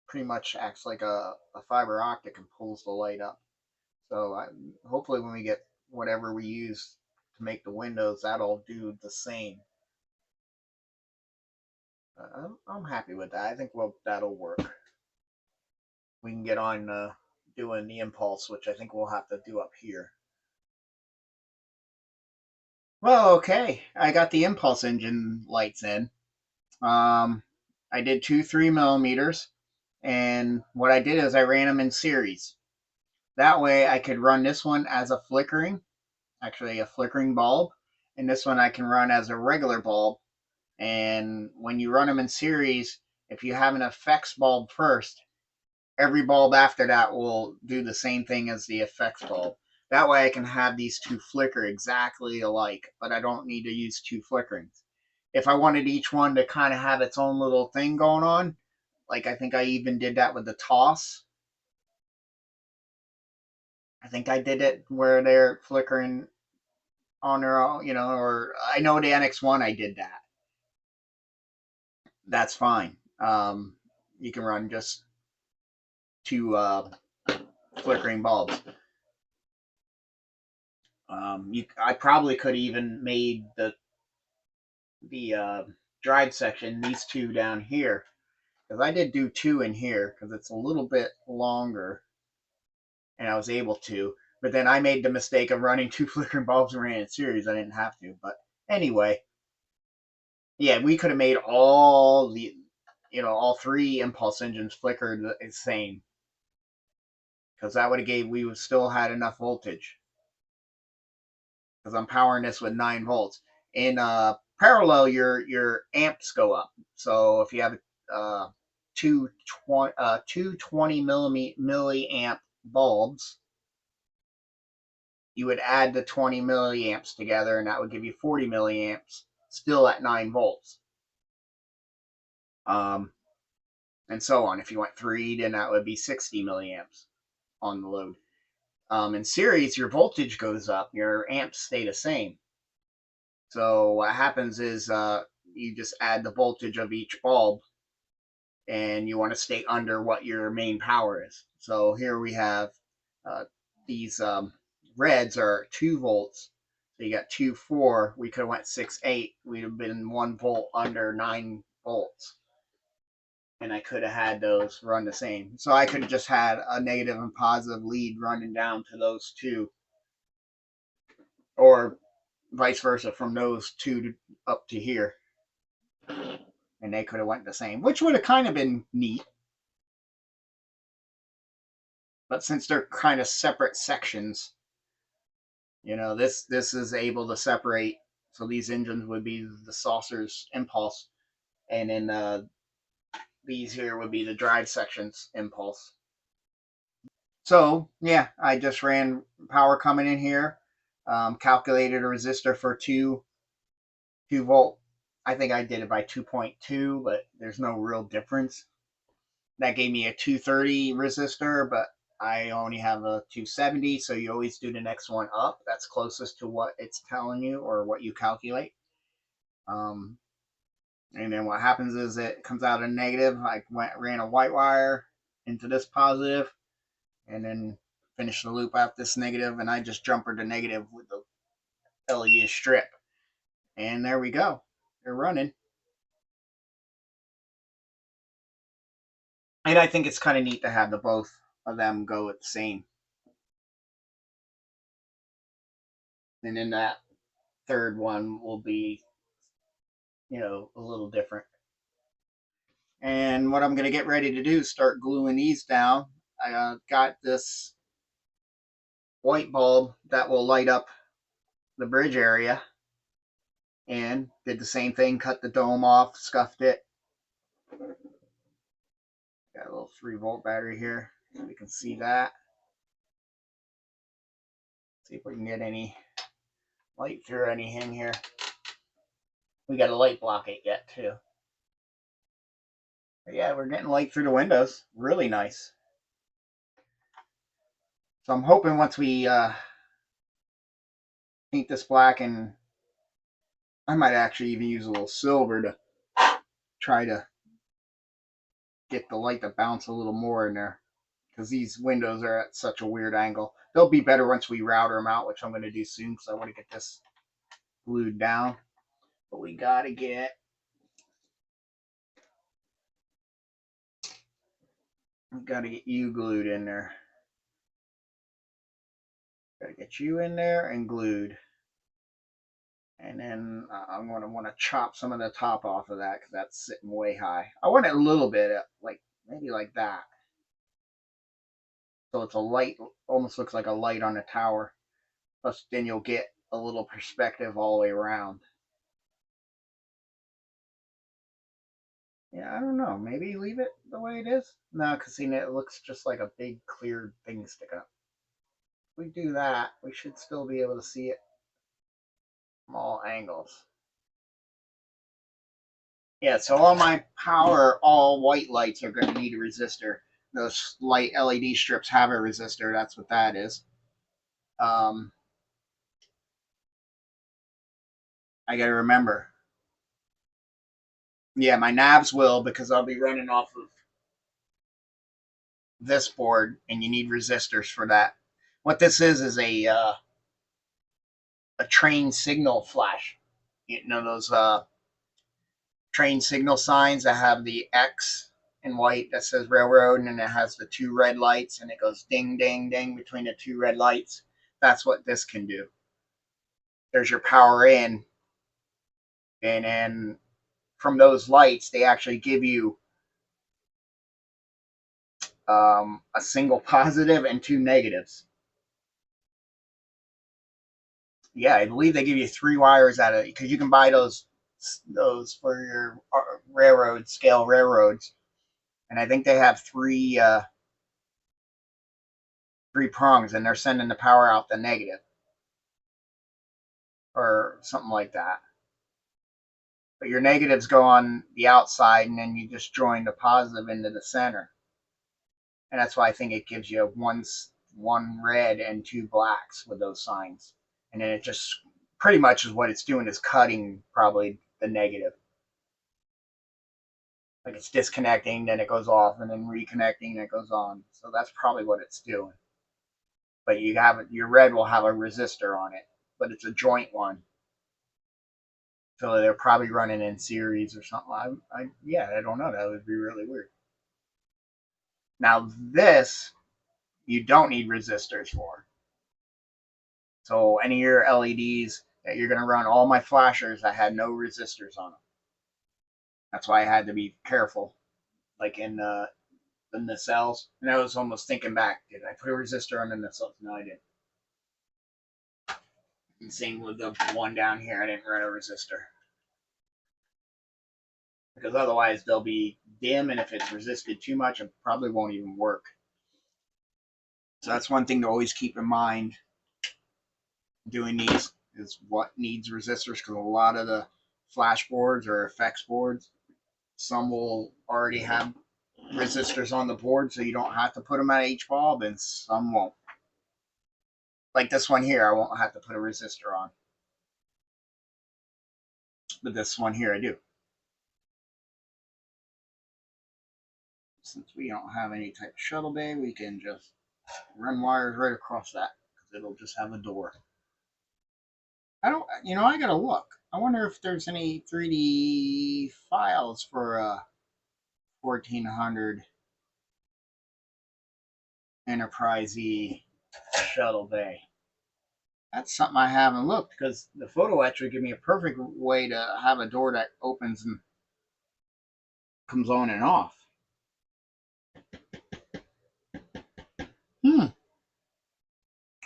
pretty much acts like a fiber optic and pulls the light up. So hopefully when we get whatever we use to make the windows, that'll do the same. I'm happy with that. I think that'll work. We can get on doing the impulse, which I think we'll have to do up here. Well, okay. I got the impulse engine lights in. I did 2 3mm, and what I did is I ran them in series. That way I could run this one as a flickering bulb, and this one I can run as a regular bulb. And when you run them in series, if you have an effects bulb first, every bulb after that will do the same thing as the effects bulb. That way I can have these two flicker exactly alike, but I don't need to use two flickerings. If I wanted each one to kind of have its own little thing going on, like I think I even did that with the TOS. I think I did it where they're flickering on their own, or I know the Annex 1 I did that. That's fine. You can run just two flickering bulbs. I probably could even made the drive section, these two down here, because I did do 2 in here because it's a little bit longer, and I was able to. But then I made the mistake of running 2 flickering bulbs and ran in series. I didn't have to, but anyway, yeah, we could have made all the, all 3 impulse engines flicker the same, because that would have gave we would still had enough voltage. Because I'm powering this with 9 volts. In parallel, your amps go up. So if you have two 20 milliamp bulbs, you would add the 20 milliamps together, and that would give you 40 milliamps, still at 9 volts. And so on. If you went 3, then that would be 60 milliamps on the load. In series, your voltage goes up, your amps stay the same. So what happens is you just add the voltage of each bulb, and you want to stay under what your main power is. So here we have these reds are 2 volts. So you got 2, 4. We could have went 6, 8. We'd have been 1 volt under 9 volts. And I could have had those run the same. So I could have just had a negative and positive lead running down to those 2. Or vice versa, from those 2 up to here. And they could have went the same, which would have kind of been neat. But since they're kind of separate sections, this is able to separate. So these engines would be the saucer's impulse, and then these here would be the drive section's impulse. So yeah, I just ran power coming in here, calculated a resistor for 2 volt. I think I did it by 2.2, but there's no real difference. That gave me a 230 resistor, but I only have a 270, so you always do the next one up. That's closest to what it's telling you or what you calculate. And then what happens is it comes out a negative. I ran a white wire into this positive, and then finish the loop out this negative, and I just jumpered the negative with the LED strip. And there we go. They're running. And I think it's kind of neat to have the both of them go at the same. And then that third one will be, a little different. And what I'm going to get ready to do is start gluing these down. I got this white bulb that will light up the bridge area, and did the same thing, cut the dome off, scuffed it. Got a little 3-volt battery here, so we can see that. See if we can get any light through anything here. We got a light block it yet too. But yeah, we're getting light through the windows. Really nice. So I'm hoping once we paint this black, and I might actually even use a little silver to try to get the light to bounce a little more in there, because these windows are at such a weird angle. They'll be better once we router them out, which I'm going to do soon, because I want to get this glued down. But we got to get you glued in there. Got to get you in there and glued. And then I'm going to want to chop some of the top off of that, because that's sitting way high. I want it a little bit, like maybe like that. So it's a light, almost looks like a light on a tower. Plus then you'll get a little perspective all the way around. Yeah, I don't know. Maybe leave it the way it is. No, because see, it looks just like a big clear thing sticking up. If we do that, we should still be able to see it from all angles. Yeah, so all my power, all white lights are going to need a resistor. Those light LED strips have a resistor. That's what that is. I got to remember. Yeah, my navs will, because I'll be running off of this board, and you need resistors for that. What this is a train signal flash. Those train signal signs that have the X in white that says railroad, and it has the two red lights, and it goes ding, ding, ding between the two red lights. That's what this can do. There's your power in, and then from those lights, they actually give you a single positive and two negatives. Yeah, I believe they give you 3 wires out of it because you can buy those for your railroad scale railroads, and I think they have three prongs, and they're sending the power out the negative or something like that. But your negatives go on the outside, and then you just join the positive into the center, and that's why I think it gives you one red and 2 blacks with those signs, and then it just pretty much is what it's doing is cutting probably the negative. Like it's disconnecting, then it goes off, and then reconnecting, and it goes on. So that's probably what it's doing. But you have your red will have a resistor on it, but it's a joint one. So they're probably running in series or something. I don't know. That would be really weird. Now this you don't need resistors for. So any of your LEDs that you're going to run, all my flashers, I had no resistors on them. That's why I had to be careful, like in the nacelles. And I was almost thinking back, did I put a resistor on the nacelles? No, I didn't. And same with the one down here, I didn't run a resistor. Because otherwise they'll be dim, and if it's resisted too much, it probably won't even work. So that's one thing to always keep in mind doing these is what needs resistors, because a lot of the flash boards or effects boards, some will already have resistors on the board, so you don't have to put them at each bulb, and some won't. Like this one here, I won't have to put a resistor on. But this one here, I do. Since we don't have any type of shuttle bay, we can just run wires right across that, because it'll just have a door. I gotta look. I wonder if there's any 3D files for a 1400 Enterprise-y shuttle bay. That's something I haven't looked, because the photo etch would give me a perfect way to have a door that opens and comes on and off.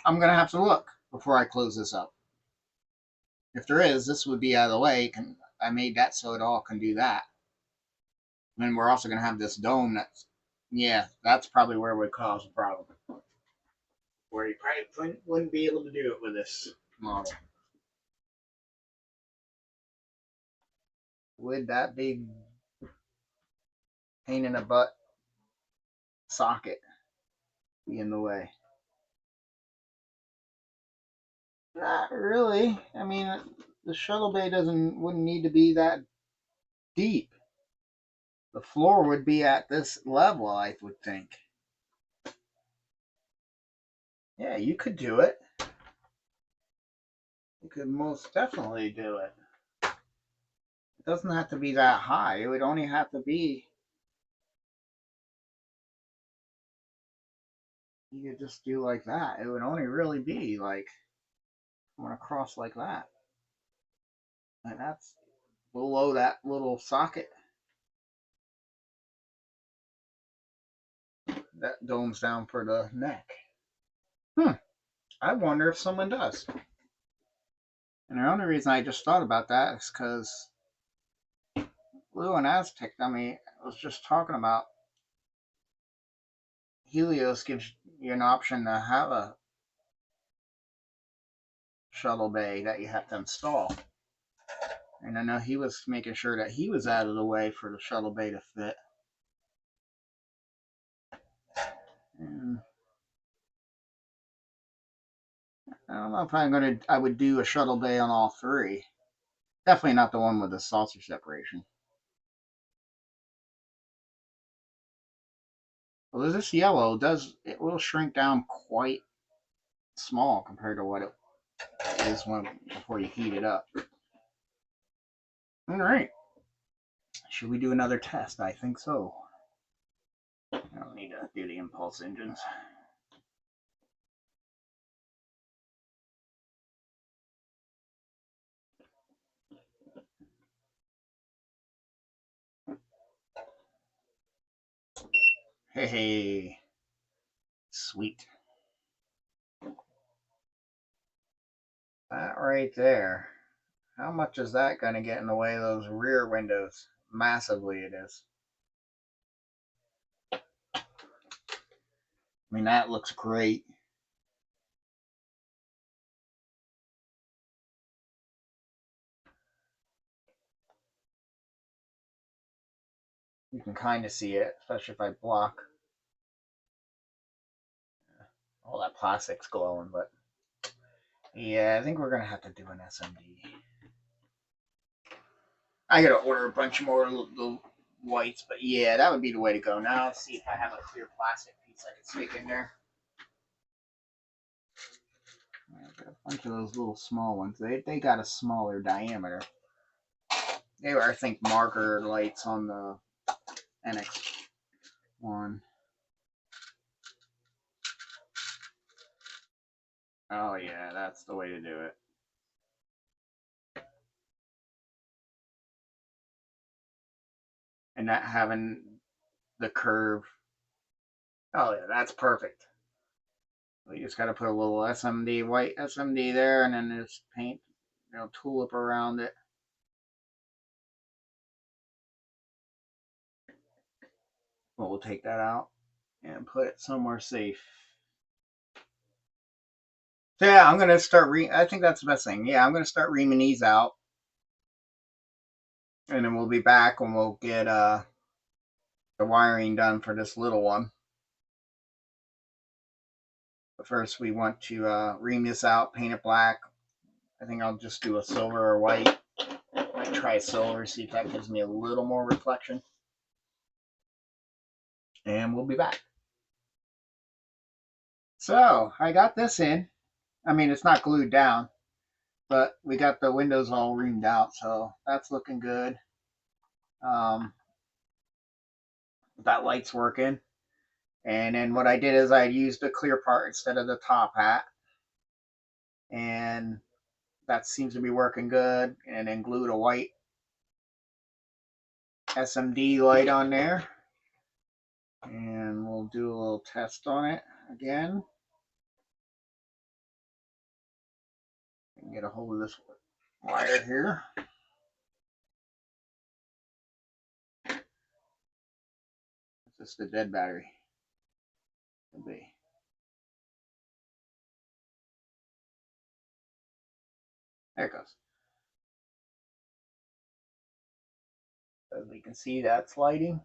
I'm going to have to look before I close this up. If there is, this would be out of the way. I made that so it all can do that. And then we're also going to have this dome that's probably where it would cause a problem. Where you probably wouldn't be able to do it with this model. With that big pain in the butt socket be in the way. Not really. I mean, the shuttle bay wouldn't need to be that deep. The floor would be at this level, I would think. Yeah, you could do it. You could most definitely do it. It doesn't have to be that high. It would only have to be, you could just do like that. It would only really be like going across like that. And that's below that little socket. That dome's down for the neck. I wonder if someone does. And the only reason I just thought about that is because Blue and Aztec, was just talking about Helios gives you an option to have a shuttle bay that you have to install. And I know he was making sure that he was out of the way for the shuttle bay to fit. And I don't know if I would do a shuttle bay on all 3. Definitely not the one with the saucer separation. Well, this yellow it will shrink down quite small compared to what it is before you heat it up. All right. Should we do another test? I think so. do the impulse engines. Hey, sweet. That right there. How much is that going to get in the way of those rear windows? Massively it is. I mean, that looks great. You can kind of see it, especially if I block. All that plastic's glowing, but yeah, I think we're going to have to do an SMD. I got to order a bunch more of the whites, but yeah, that would be the way to go. Now let's see if I have a clear plastic piece I can stick in there. I've got a bunch of those little small ones. They got a smaller diameter. They were, I think, marker lights on the NX1. Oh yeah, that's the way to do it. And not having the curve. Oh yeah, that's perfect. We just got to put a little SMD, white SMD there, and then just paint, tulip around it. But we'll take that out and put it somewhere safe. So yeah, I'm gonna start I think that's the best thing. Yeah, I'm gonna start reaming these out, and then we'll be back when we'll get the wiring done for this little one. But first, we want to ream this out, paint it black. I think I'll just do a silver or white. I might try silver, see if that gives me a little more reflection. And we'll be back. So I got this in. I mean, it's not glued down, but we got the windows all reamed out, so that's looking good. That light's working. And then what I did is I used a clear part instead of the top hat. And that seems to be working good. And then glued a white SMD light on there. And we'll do a little test on it again. And get a hold of this wire here. This is the dead battery. It'll be. There it goes. As we can see, that's lighting.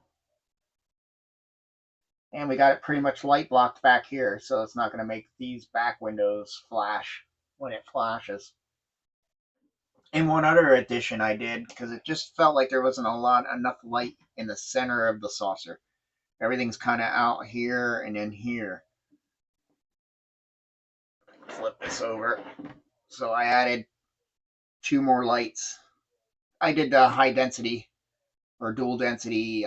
And we got it pretty much light blocked back here, so it's not going to make these back windows flash when it flashes. And one other addition I did, because it just felt like there wasn't enough light in the center of the saucer. Everything's kind of out here and in here. Flip this over. So I added 2 more lights. I did the high density or dual density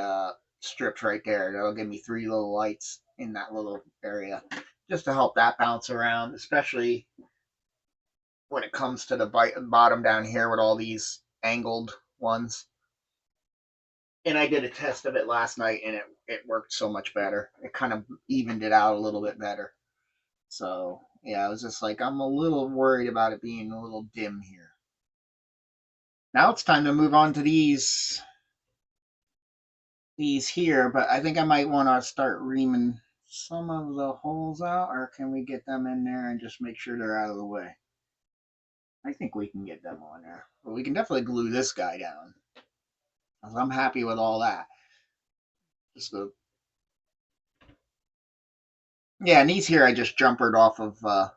strips right there. That'll give me 3 little lights in that little area, just to help that bounce around, especially when it comes to the bottom down here with all these angled ones. And I did a test of it last night, and it worked so much better. It kind of evened it out a little bit better. So yeah, I was just like, I'm a little worried about it being a little dim here. Now it's time to move on to these here, but I think I might want to start reaming some of the holes out, or can we get them in there and just make sure they're out of the way? I think we can get them on there, but we can definitely glue this guy down. I'm happy with all that. Just the yeah, and these here I just jumpered off of the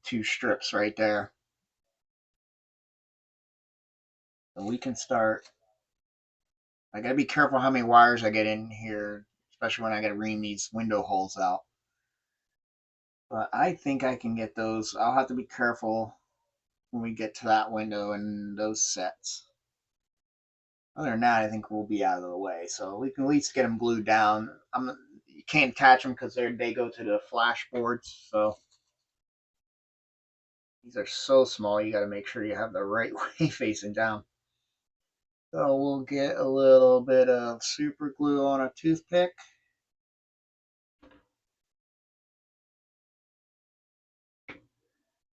2 strips right there. So we can start. I gotta be careful how many wires I get in here, especially when I gotta ream these window holes out. But I think I can get those. I'll have to be careful when we get to that window and those sets. Other than that, I think we'll be out of the way. So we can at least get them glued down. can't attach them because they go to the flashboards. So these are so small, you got to make sure you have the right way facing down. So we'll get a little bit of super glue on a toothpick.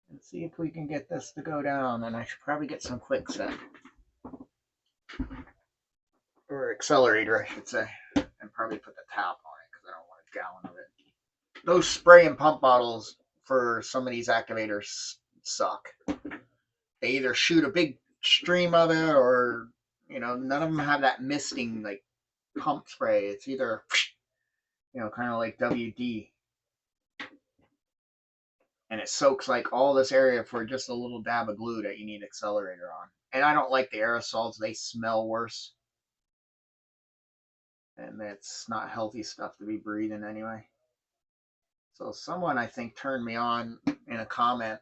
And see if we can get this to go down. And I should probably get some quick set. Or accelerator, I should say. And probably put the top on it because I don't want a gallon of it. Those spray and pump bottles for some of these activators suck. They either shoot a big stream of it or, none of them have that misting like pump spray. It's either, kind of like WD. And it soaks like all this area for just a little dab of glue that you need accelerator on. And I don't like the aerosols. They smell worse. And it's not healthy stuff to be breathing anyway. So someone, I think, turned me on in a comment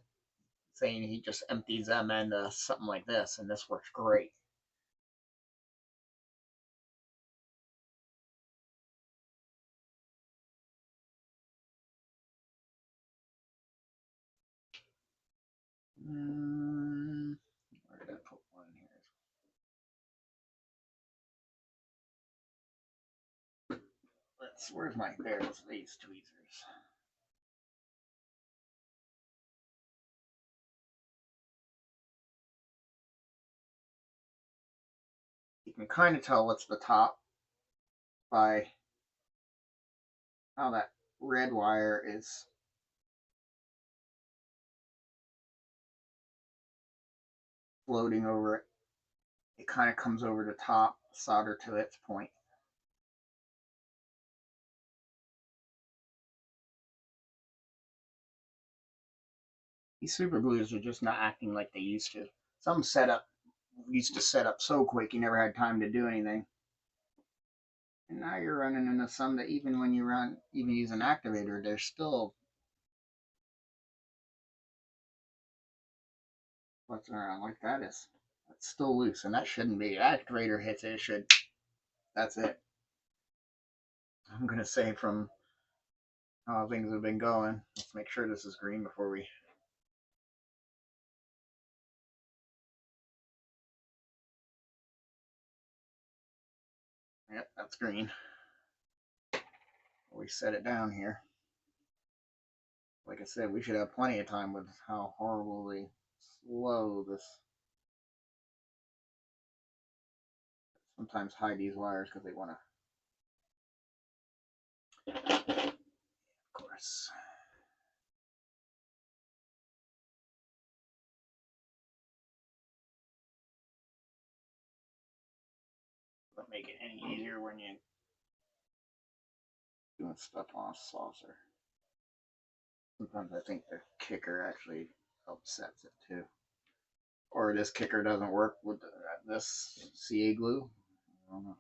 saying he just empties them into something like this, and this works great. Where did I put one here? Where's my, there's these tweezers. You can kind of tell what's the top by how that red wire is floating over it. It kind of comes over the top, solder to its point. These super glues are just not acting like they used to. Some used to set up so quick you never had time to do anything. And now you're running into some that even when you even use an activator, they're still what's around like that is. It's still loose, and that shouldn't be. Activator hits it, that's it. I'm gonna say from how things have been going. Let's make sure this is green before we. Yep, that's green. We set it down here. Like I said, we should have plenty of time with how horribly slow this. Sometimes hide these wires because they want to. Of course. Don't make it any easier when you're doing stuff on a saucer. Sometimes I think the kicker actually upsets it too. Or this kicker doesn't work with this CA glue. I don't know.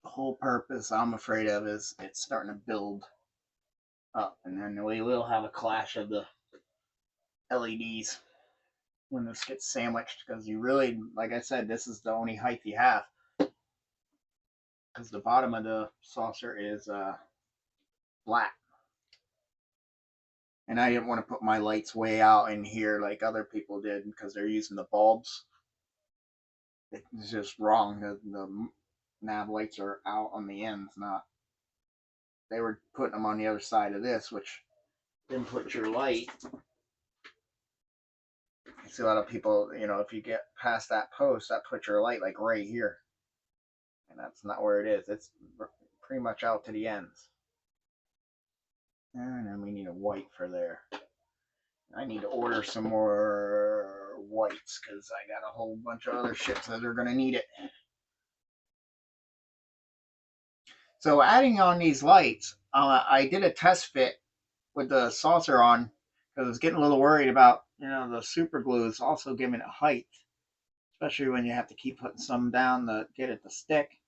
The whole purpose I'm afraid of is it's starting to build up, and then we will have a clash of the LEDs when this gets sandwiched, because you really, like I said, this is the only height you have, because the bottom of the saucer is flat. And I didn't want to put my lights way out in here like other people did because they're using the bulbs. It's just wrong. The nav lights are out on the ends, not. They were putting them on the other side of this, which didn't put your light. You see a lot of people, if you get past that post, that puts your light like right here. And that's not where it is. It's pretty much out to the ends. And then we need a white for there. I need to order some more whites because I got a whole bunch of other ships that are going to need it. So adding on these lights, I did a test fit with the saucer on because I was getting a little worried about, the super glue is also giving it height, especially when you have to keep putting some down to get it to stick.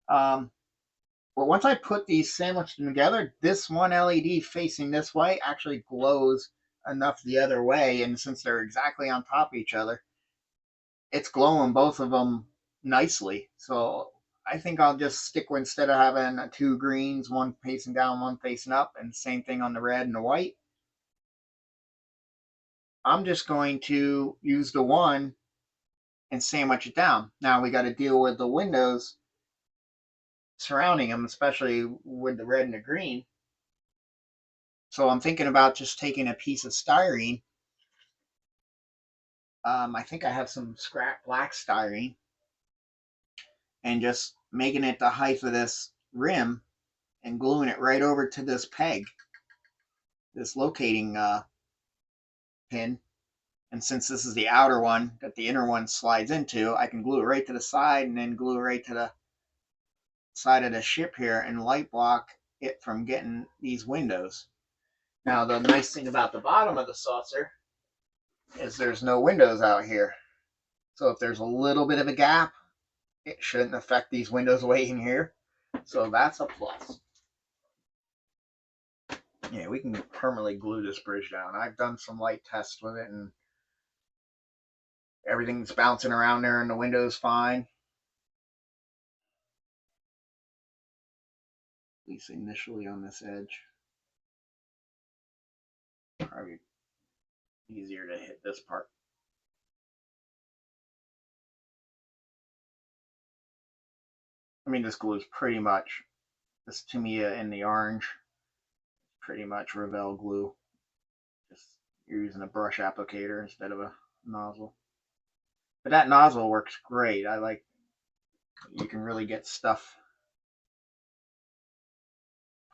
Well, once I put these sandwiched together, this one LED facing this way actually glows enough the other way, and since they're exactly on top of each other, it's glowing both of them nicely. So I think I'll just stick with, instead of having two greens, one facing down, one facing up, and same thing on the red and the white, I'm just going to use the one and sandwich it down. Now we got to deal with the windows surrounding them, especially with the red and the green. So I'm thinking about just taking a piece of styrene. I think I have some scrap black styrene, and just making it the height of this rim and gluing it right over to this peg, this locating pin. And since this is the outer one that the inner one slides into, I can glue it right to the side and then glue it right to the side of the ship here and light block it from getting these windows. Now, the nice thing about the bottom of the saucer is there's no windows out here. So if there's a little bit of a gap, it shouldn't affect these windows way in here. So that's a plus. Yeah, we can permanently glue this bridge down. I've done some light tests with it, and everything's bouncing around there, and the window's fine. At least initially on this edge. Probably easier to hit this part. I mean, this glue is pretty much, this Tamiya in the orange, pretty much Revell glue. Just you're using a brush applicator instead of a nozzle. But that nozzle works great. I like, you can really get stuff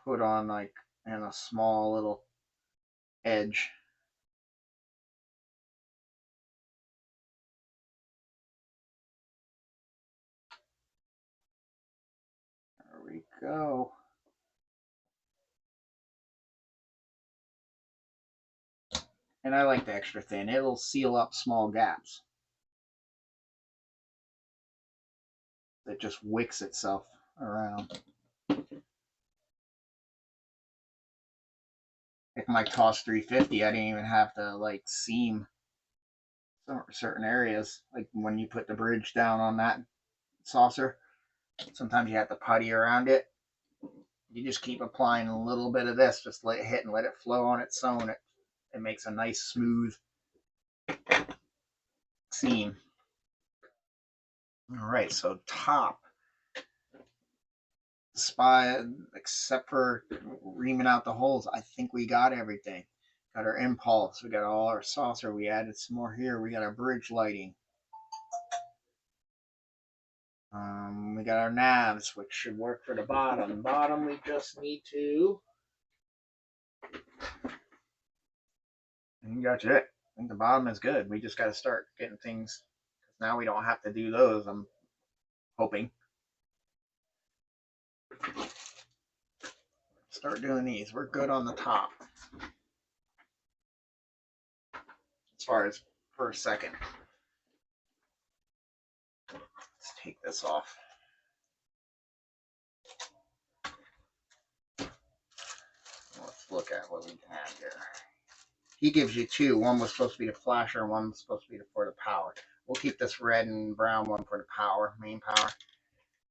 put on like in a small little edge. There we go. And I like the extra thin. It'll seal up small gaps. It just wicks itself around. Like my TOS 350, I didn't even have to like seam certain areas. Like when you put the bridge down on that saucer, sometimes you have to putty around it. You just keep applying a little bit of this, just let it hit and let it flow on its own. It makes a nice smooth seam. All right, so top spot, except for reaming out the holes, I think we got everything. Got our impulse, we got all our saucer, we added some more here, we got our bridge lighting. We got our navs, which should work for the bottom. Bottom, we just need to, and that's it. I think the bottom is good. We just got to start getting things. Now we don't have to do those, I'm hoping. Start doing these. We're good on the top. As far as per second. Let's take this off. Let's look at what we have here. He gives you two. One was supposed to be the flasher, and one was supposed to be for the power. We'll keep this red and brown one for the power, main power.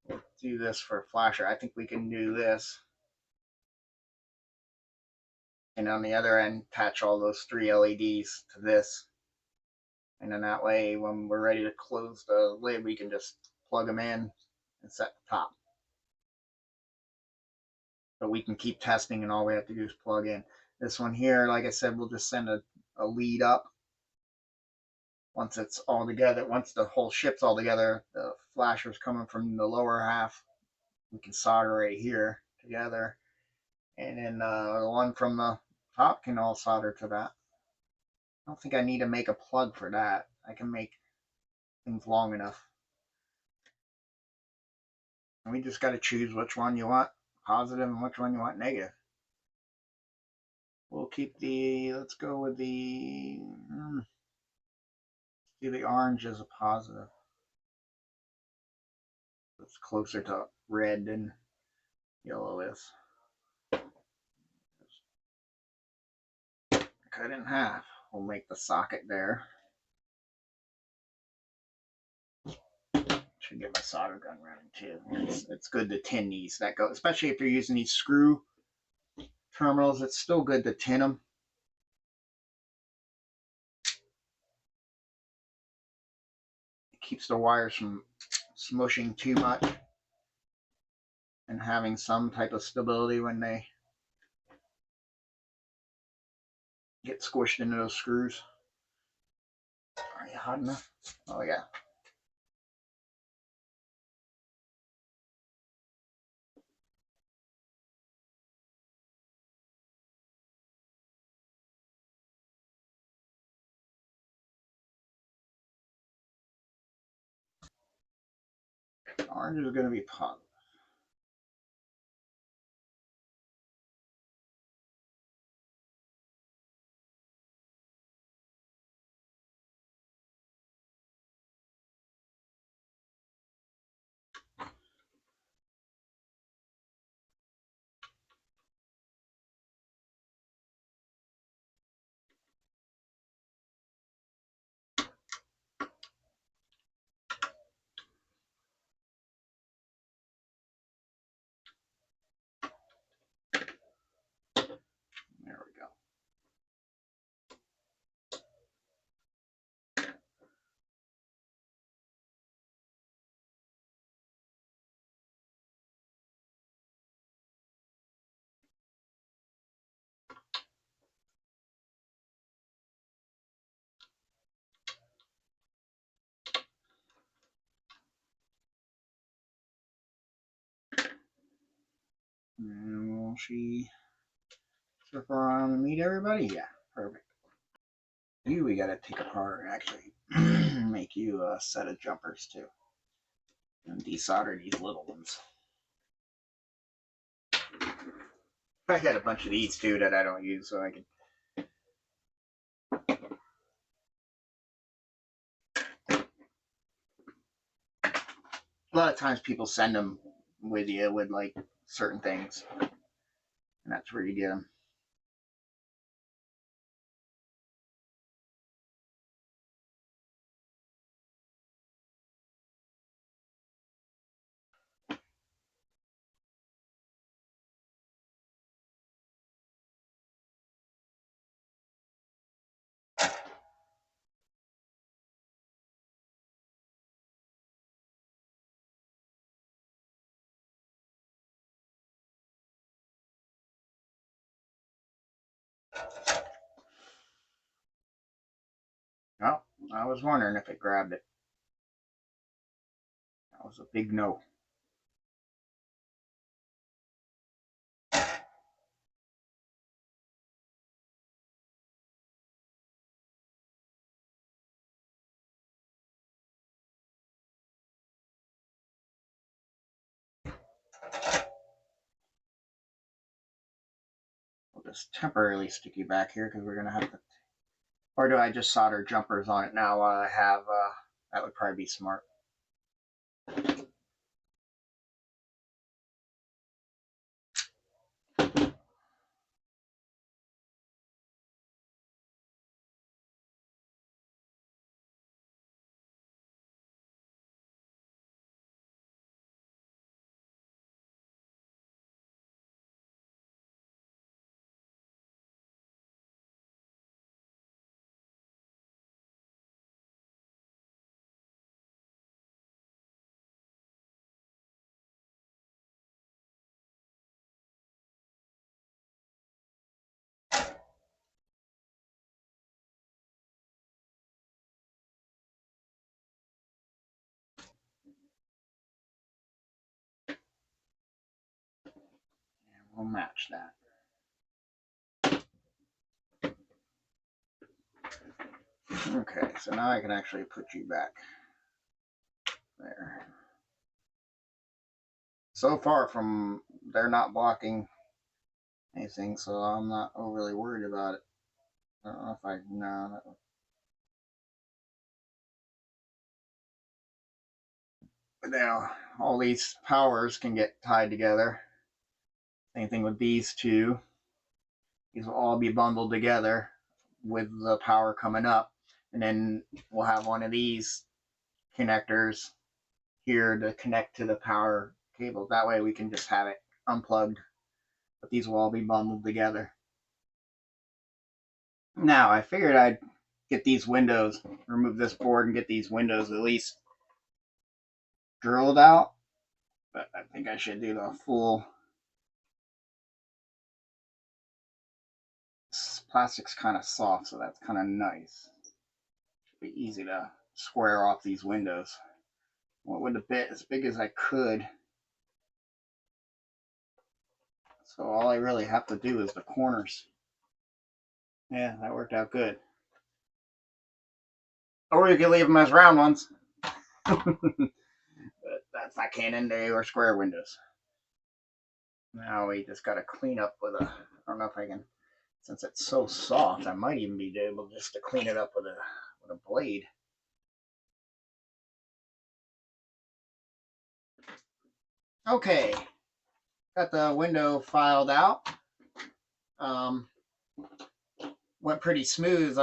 We'll do this for flasher. I think we can do this. And on the other end, attach all those 3 LEDs to this. And then that way, when we're ready to close the lid, we can just plug them in and set the top. But we can keep testing, and all we have to do is plug in. This one here, like I said, we'll just send a lead up. Once it's all together, once the whole ship's all together, the flasher's coming from the lower half, we can solder right here together. And then the one from the top can all solder to that. I don't think I need to make a plug for that. I can make things long enough. And we just got to choose which one you want positive and which one you want negative. We'll keep the, let's go with the, do the orange as a positive. It's closer to red than yellow is. Cut it in half. We'll make the socket there. Should get my solder gun running too. It's good to tin these. That go, especially if you're using these screw terminals. It's still good to tin them. It keeps the wires from smushing too much and having some type of stability when they get squished into those screws. Are you hot enough? Oh yeah. Orange is going to be positive. There we go. And will she circle around and meet everybody? Yeah, perfect. You, we gotta take apart and actually make you a set of jumpers too. And desolder these little ones. I got a bunch of these too that I don't use, so I can. A lot of times people send them with you with like certain things, and that's where you get them. Oh, I was wondering if it grabbed it. That was a big no. We'll just temporarily stick you back here because we're gonna have to. Or do I just solder jumpers on it now while I have? That would probably be smart. And we'll match that. Okay, so now I can actually put you back there. So far from they're not blocking anything, so I'm not overly worried about it. I don't know if I know. But now all these powers can get tied together. Same thing with these two. These will all be bundled together with the power coming up, and then we'll have one of these connectors here to connect to the power cable. That way we can just have it unplugged, but these will all be bundled together. Now I figured I'd get these windows, remove this board and get these windows at least drilled out, but I think I should do the full. This plastic's kind of soft, so that's kind of nice. Should be easy to square off these windows. Went with a bit as big as I could. So all I really have to do is the corners. Yeah, that worked out good. Or you can leave them as round ones. But that's not canon, they were square windows. Now we just got to clean up with a, I don't know if I can, since it's so soft, I might even be able just to clean it up with a blade. Okay, got the window filed out. Went pretty smooth.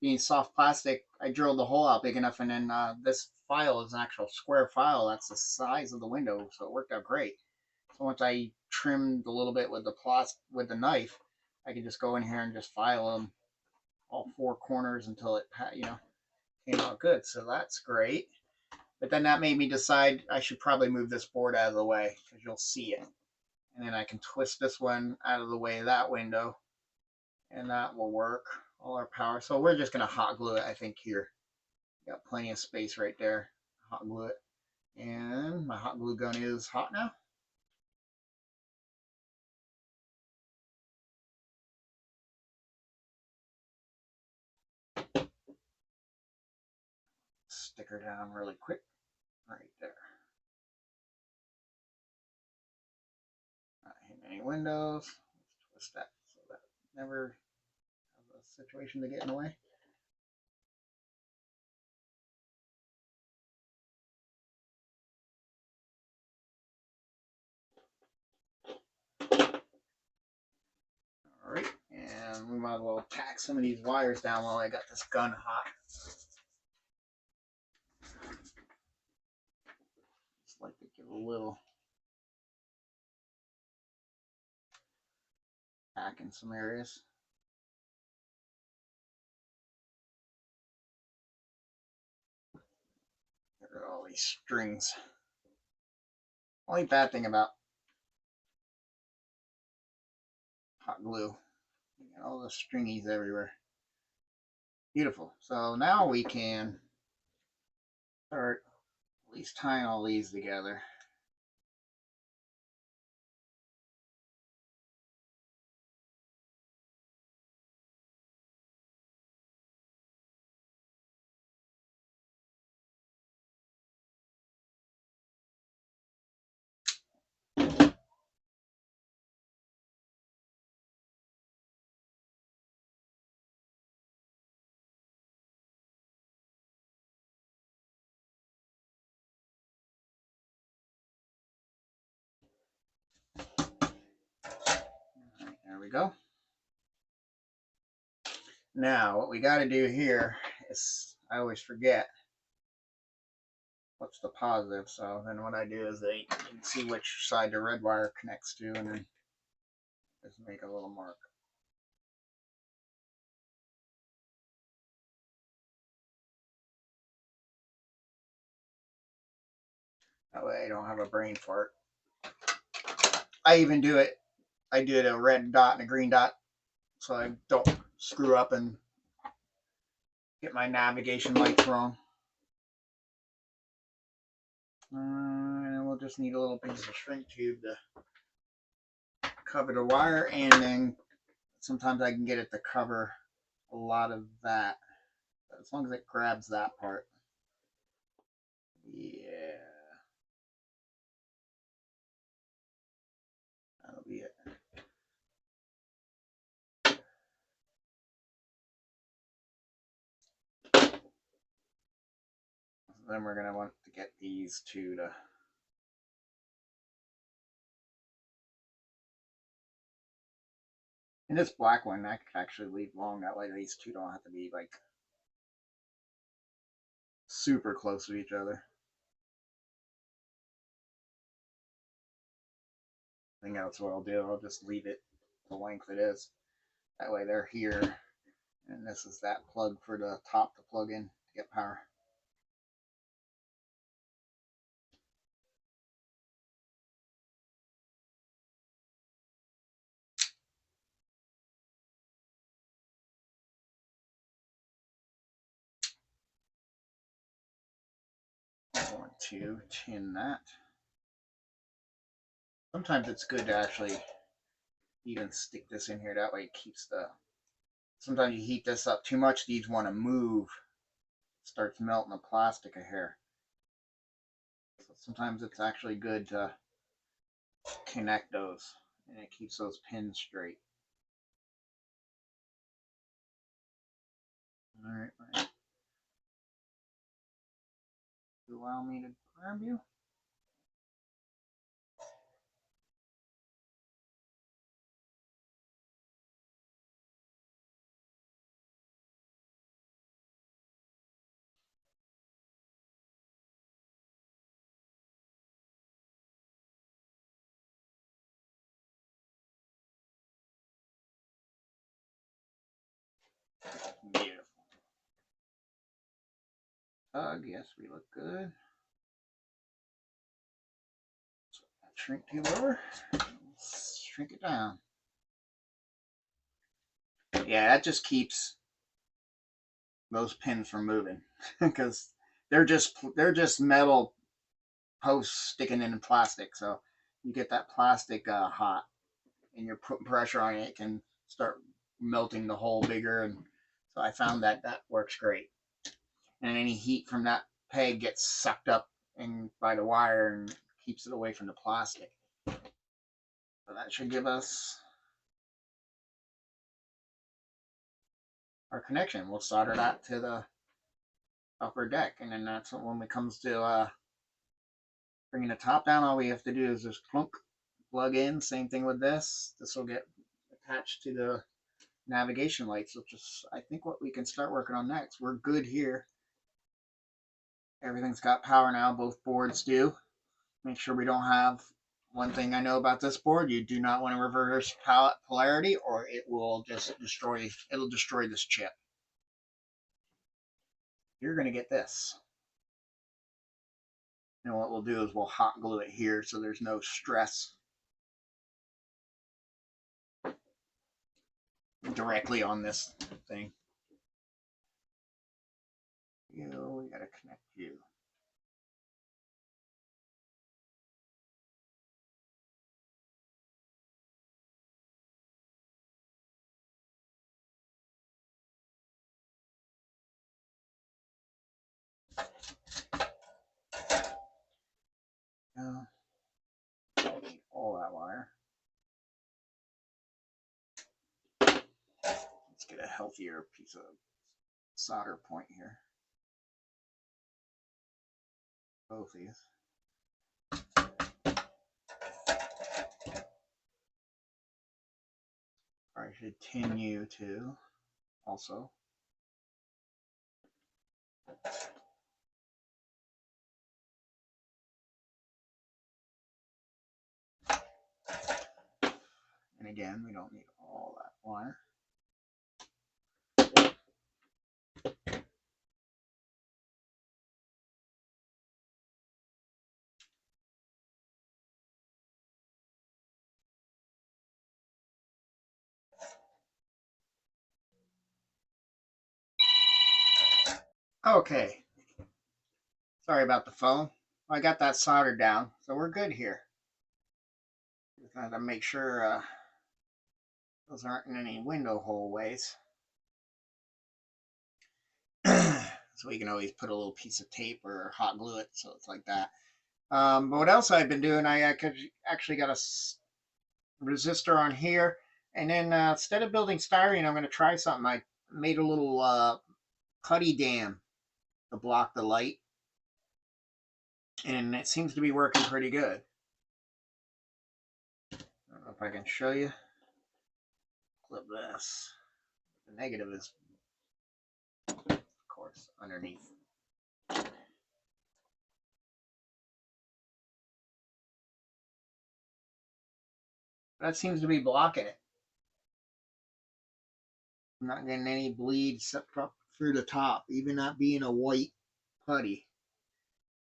Being soft plastic, I drilled the hole out big enough, and then this file is an actual square file. That's the size of the window, so it worked out great. So once I trimmed a little bit with the knife, I can just go in here and just file them all four corners until it came out good. So that's great. But then that made me decide I should probably move this board out of the way because you'll see it. And then I can twist this one out of the way of that window, and that will work. All our power. So we're just going to hot glue it, I think, here. Got plenty of space right there. Hot glue it. And my hot glue gun is hot now. Stick her down really quick. Right there. Not hitting any windows. Let's twist that so that never has a situation to get in the way. Alright, and we might as well tack some of these wires down while I got this gun hot. Just like to give a little tack in some areas. Get rid of all these strings. Only bad thing about hot glue, you got all the stringies everywhere. Beautiful. So now we can start at least tying all these together. Right, there we go. Now what we got to do here is, I always forget what's the positive. So then what I do is you can see which side the red wire connects to, and then just make a little mark. That way I don't have a brain fart. I even do it. I did a red dot and a green dot so I don't screw up and get my navigation lights wrong. And we'll just need a little piece of shrink tube to cover the wire, and then sometimes I can get it to cover a lot of that, as long as it grabs that part. Yeah, that'll be it. Then we're going to want to get these two to, and this black one I could actually leave long, that way these two don't have to be like super close to each other. I think that's what I'll do. I'll just leave it the length it is. That way they're here, and this is that plug for the top to plug in to get power. I'm going to tin that. Sometimes it's good to actually even stick this in here. That way it keeps the... Sometimes you heat this up too much, these want to move. It starts melting the plastic a hair. So sometimes it's actually good to connect those, and it keeps those pins straight. All right. Allow me to grab you. Beautiful. Yes, we look good. So shrink to lower. Shrink it down. Yeah, that just keeps those pins from moving because they're just metal posts sticking in plastic. So you get that plastic hot, and you're putting pressure on it, it can start melting the hole bigger. And so I found that works great. And any heat from that peg gets sucked up in by the wire and keeps it away from the plastic. So that should give us our connection. We'll solder that to the upper deck, and then that's when it comes to bringing the top down, all we have to do is just plug in. Same thing with this. This will get attached to the navigation lights, which is I think what we can start working on next. We're good here. Everything's got power now. Both boards do. Make sure we don't have... One thing I know about this board, you do not want to reverse polarity, or it will just destroy. It'll destroy this chip. You're going to get this. And what we'll do is we'll hot glue it here so there's no stress directly on this thing. We got to connect you. All that wire. Let's get a healthier piece of solder point here. Both these. I should tin you too, also. And again, we don't need all that wire. Okay. Sorry about the phone. I got that soldered down, so we're good here. Just got to make sure those aren't in any window hole ways. So we can always put a little piece of tape or hot glue it so it's like that. But what else I've been doing, I actually got a resistor on here. And then instead of building styrene, I'm going to try something. I made a little putty dam to block the light. And it seems to be working pretty good. I don't know if I can show you. Clip this. The negative is, of course, underneath. That seems to be blocking it. I'm not getting any bleed except up through the top, even not being a white putty.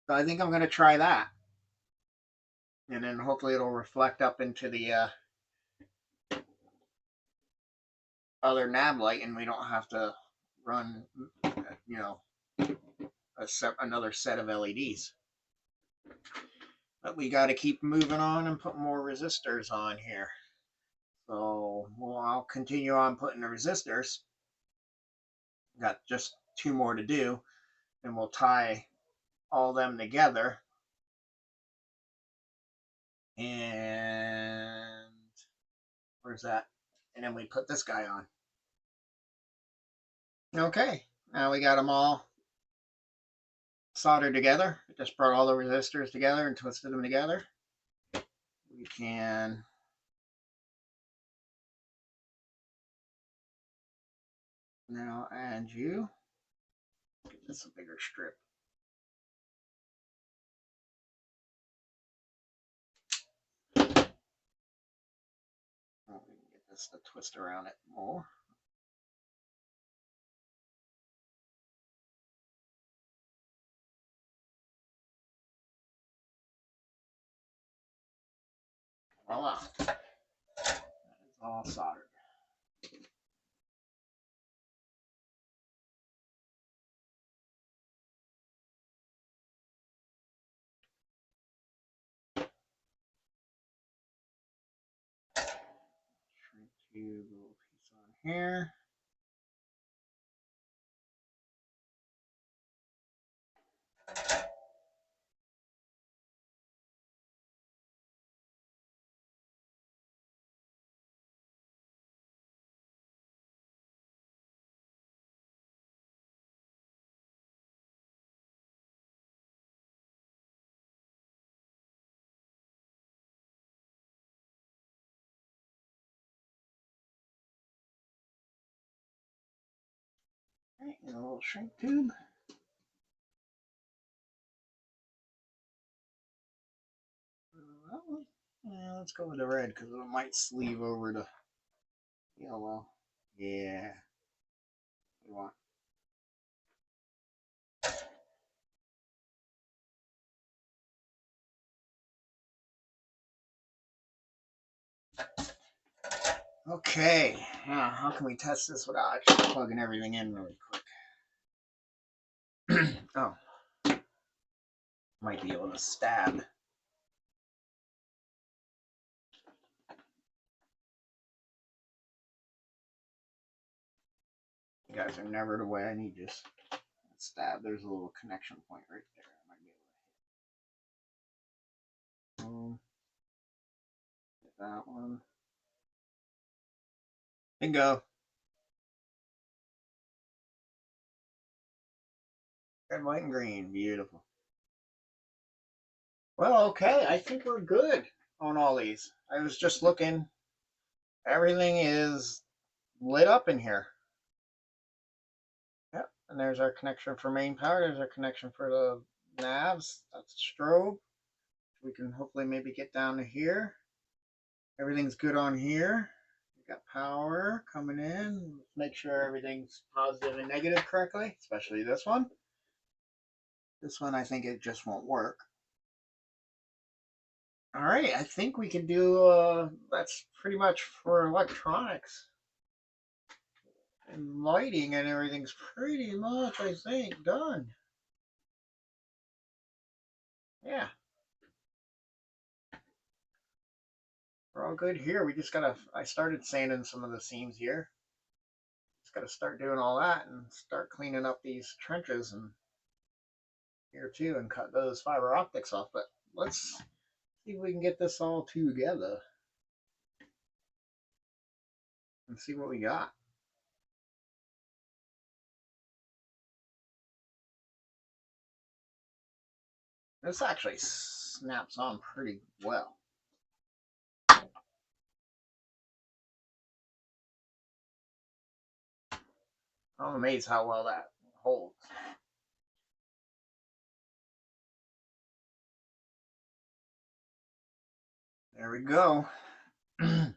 So I think I'm going to try that. And then hopefully it'll reflect up into the other nav light and we don't have to run, you know, another set of LEDs. But we got to keep moving on and put more resistors on here. So I'll continue on putting the resistors. Got just 2 more to do, and we'll tie all them together. And where's that? And then we put this guy on. Okay, now we got them all soldered together. Just brought all the resistors together and twisted them together. We can now add you. Get this a bigger strip. Oh, we can get this to twist around it more. Voila. That is all soldered. Shrink tube, little piece on here. Okay, and a little shrink tube. Yeah, let's go with the red because it might sleeve over the yellow. Yeah. We want. Okay, now how can we test this without actually plugging everything in really quick? Oh, might be able to stab. You guys are never the way I need this. Stab, there's a little connection point right there. I might be able to hit. Get that one. Bingo. Red, white, and green. Beautiful. Well, okay. I think we're good on all these. I was just looking. Everything is lit up in here. Yep. And there's our connection for main power. There's our connection for the navs. That's the strobe. We can hopefully maybe get down to here. Everything's good on here. We got power coming in. Make sure everything's positive and negative correctly, especially this one. This one, I think it just won't work. All right, I think we can do, that's pretty much for electronics. And lighting and everything's pretty much, I think, done. Yeah. We're all good here. We just gotta, I started sanding some of the seams here. Just gotta start doing all that and start cleaning up these trenches and here too and cut those fiber optics off. But let's see if we can get this all together and see what we got. This actually snaps on pretty well. I'm amazed how well that holds. There we go. All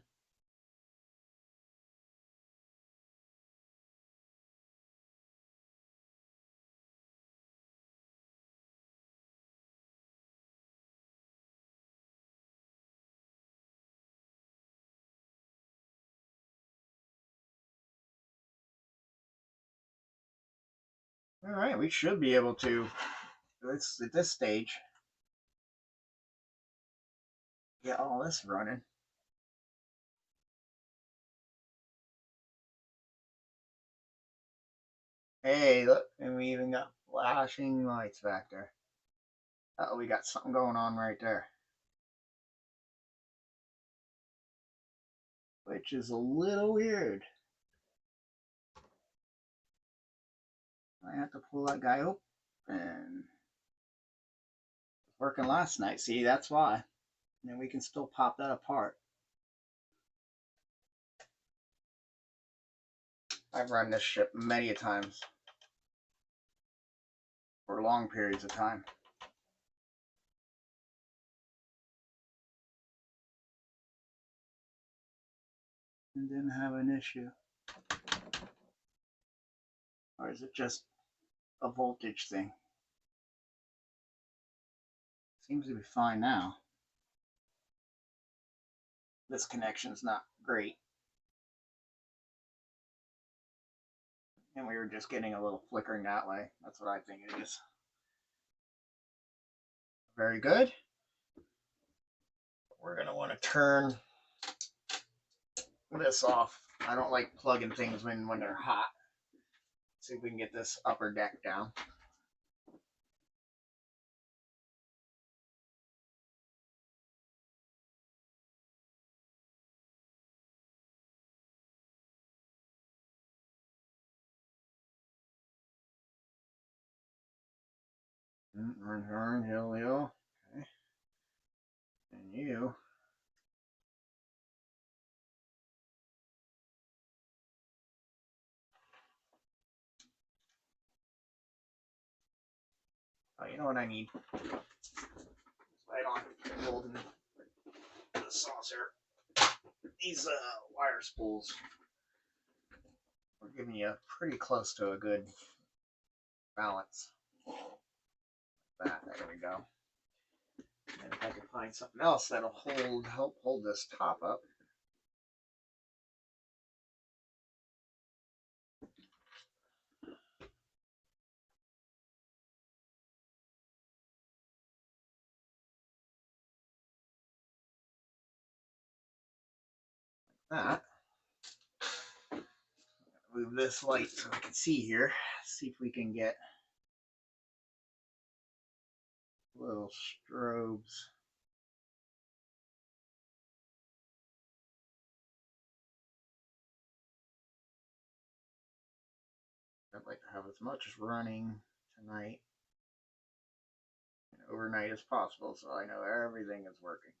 right, we should be able to, at this stage, get all this running. Hey, look, and we even got flashing lights back there. Oh, we got something going on right there. Which is a little weird. I have to pull that guy open. Working last night, see, that's why. And then we can still pop that apart. I've run this ship many a times for long periods of time. And didn't have an issue. Or is it just a voltage thing? Seems to be fine now. This connection's not great. And we were just getting a little flickering that way. That's what I think it is. Very good. We're going to want to turn this off. I don't like plugging things when they're hot. See if we can get this upper deck down. Helio. Okay. And you. Oh, you know what I need? Right on holding the saucer. These wire spools were giving you pretty close to a good balance. There we go. And if I can find something else that'll help hold this top up. That. Move this light so I can see here. See if we can get little strobes. I'd like to have as much running tonight and overnight as possible so I know everything is working.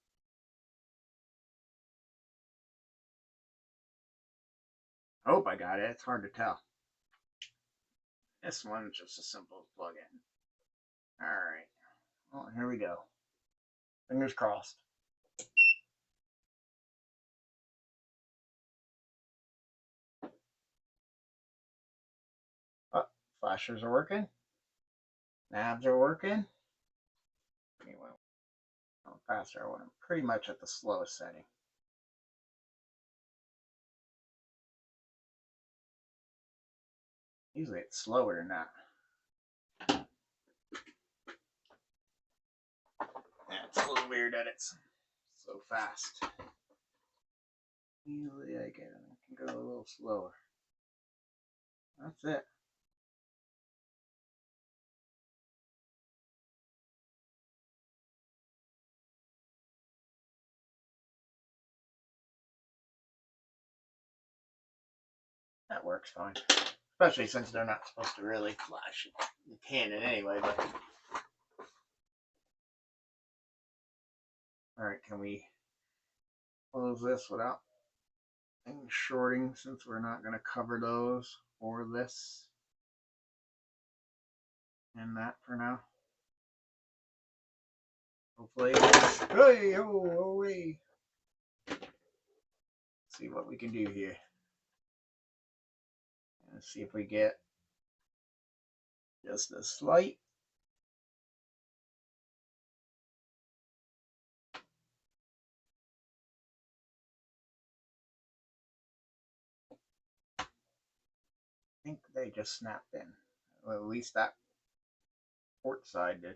I hope I got it. It's hard to tell. This one's just as simple as plug in. Alright. Well, here we go. Fingers crossed. Oh, flashers are working. Nabs are working. Anyway, faster. I want them pretty much at the slowest setting. Usually it's slower than that. Yeah, it's a little weird that it's so fast. Usually I can go a little slower. That's it. That works fine. Especially since they're not supposed to really flash in Canon anyway, but alright, can we close this without things shorting since we're not going to cover those or this and that for now? Hopefully. Hey, oh, hey. see what we can do here. Let's see if we get just this light. I think they just snapped in. Well, at least that port side did.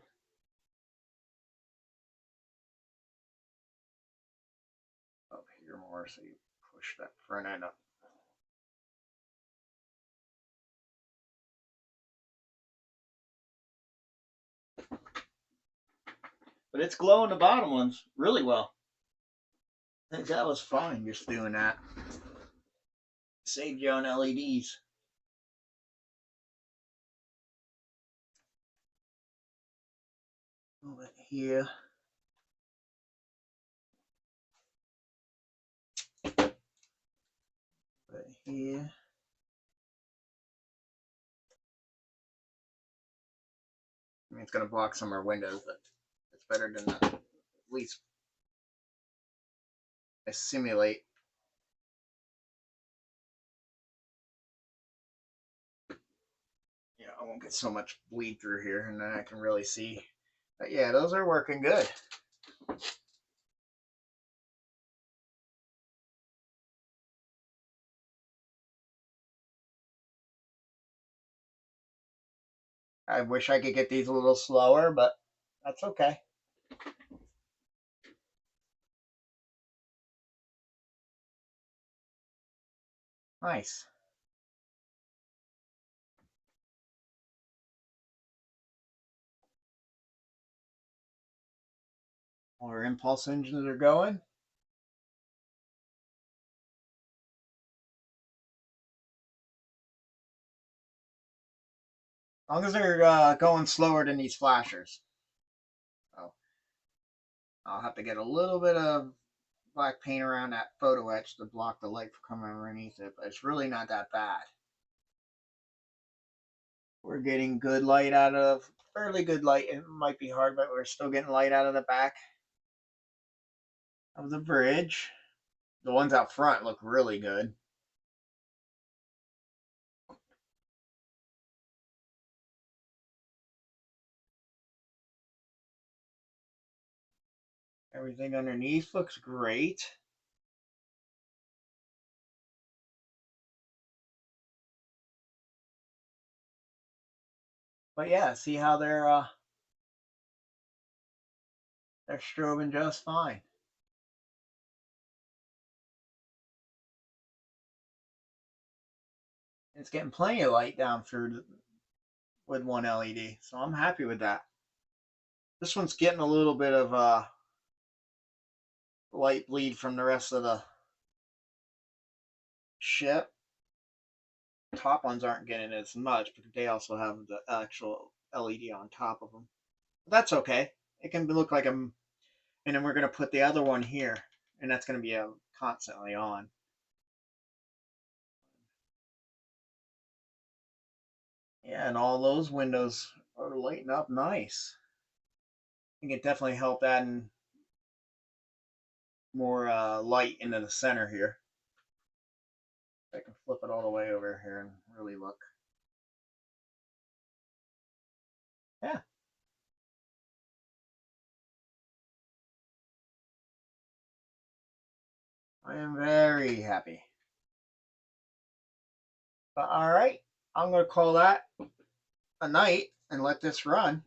Up here more, so you push that front end up. But it's glowing the bottom ones really well. I think that was fine just doing that. Saved you on LEDs. A little bit here. Right here. I mean, it's going to block some of our windows, but it's better than at least simulate. Yeah, I won't get so much bleed through here, and then I can really see. But yeah, those are working good. I wish I could get these a little slower, but that's okay. Nice. Our impulse engines are going. As long as they're going slower than these flashers. So I'll have to get a little bit of black paint around that photo etch to block the light from coming underneath it, but it's really not that bad. We're getting good light out of, fairly good light. It might be hard, but we're still getting light out of the back of the bridge. The ones out front look really good. Everything underneath looks great. But yeah, see how they're strobing just fine. It's getting plenty of light down through with one LED, so I'm happy with that. This one's getting a little bit of light bleed from the rest of the ship. Top ones aren't getting as much because they also have the actual LED on top of them. But that's okay. It can look like and then we're going to put the other one here, and that's going to be constantly on. Yeah, and all those windows are lighting up nice. I think it definitely helped adding more light into the center here. I can flip it all the way over here and really look. Yeah. I am very happy. But all right, I'm going to call that a night and let this run.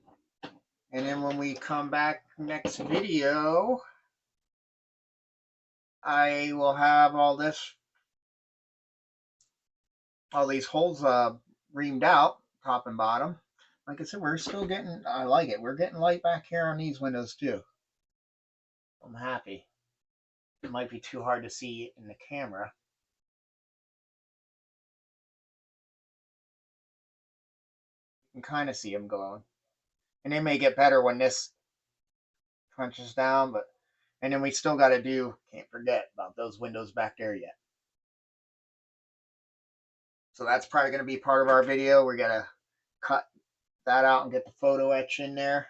And then when we come back next video, I will have all these holes reamed out, top and bottom. Like I said, we're still getting, I like it. We're getting light back here on these windows too. I'm happy. It might be too hard to see in the camera. You can kind of see them glowing. And they may get better when this crunches down, but and then we still got to do, can't forget about those windows back there yet. So that's probably going to be part of our video. We're going to cut that out and get the photo etch in there.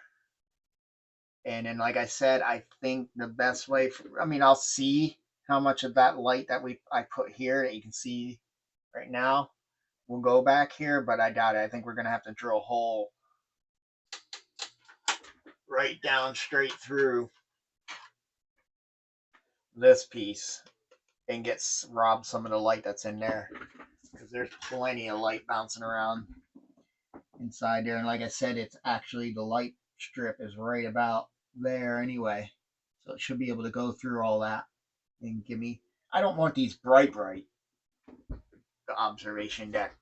And then, like I said, I think the best way, I'll see how much of that light that I put here that you can see right now will go back here, but I doubt it. I think we're gonna have to drill a hole right down straight through this piece and get robbed some of the light that's in there, because there's plenty of light bouncing around inside there. And like I said, it's actually the light strip is right about there anyway, so it should be able to go through all that and give me. I don't want these bright, the observation deck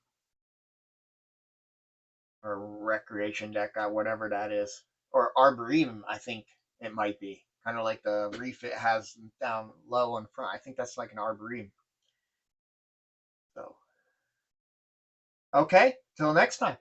or recreation deck, whatever that is, or arboretum. I think it might be kind of like the reef it has down low in front. I think that's like an arboretum. So, okay, till next time.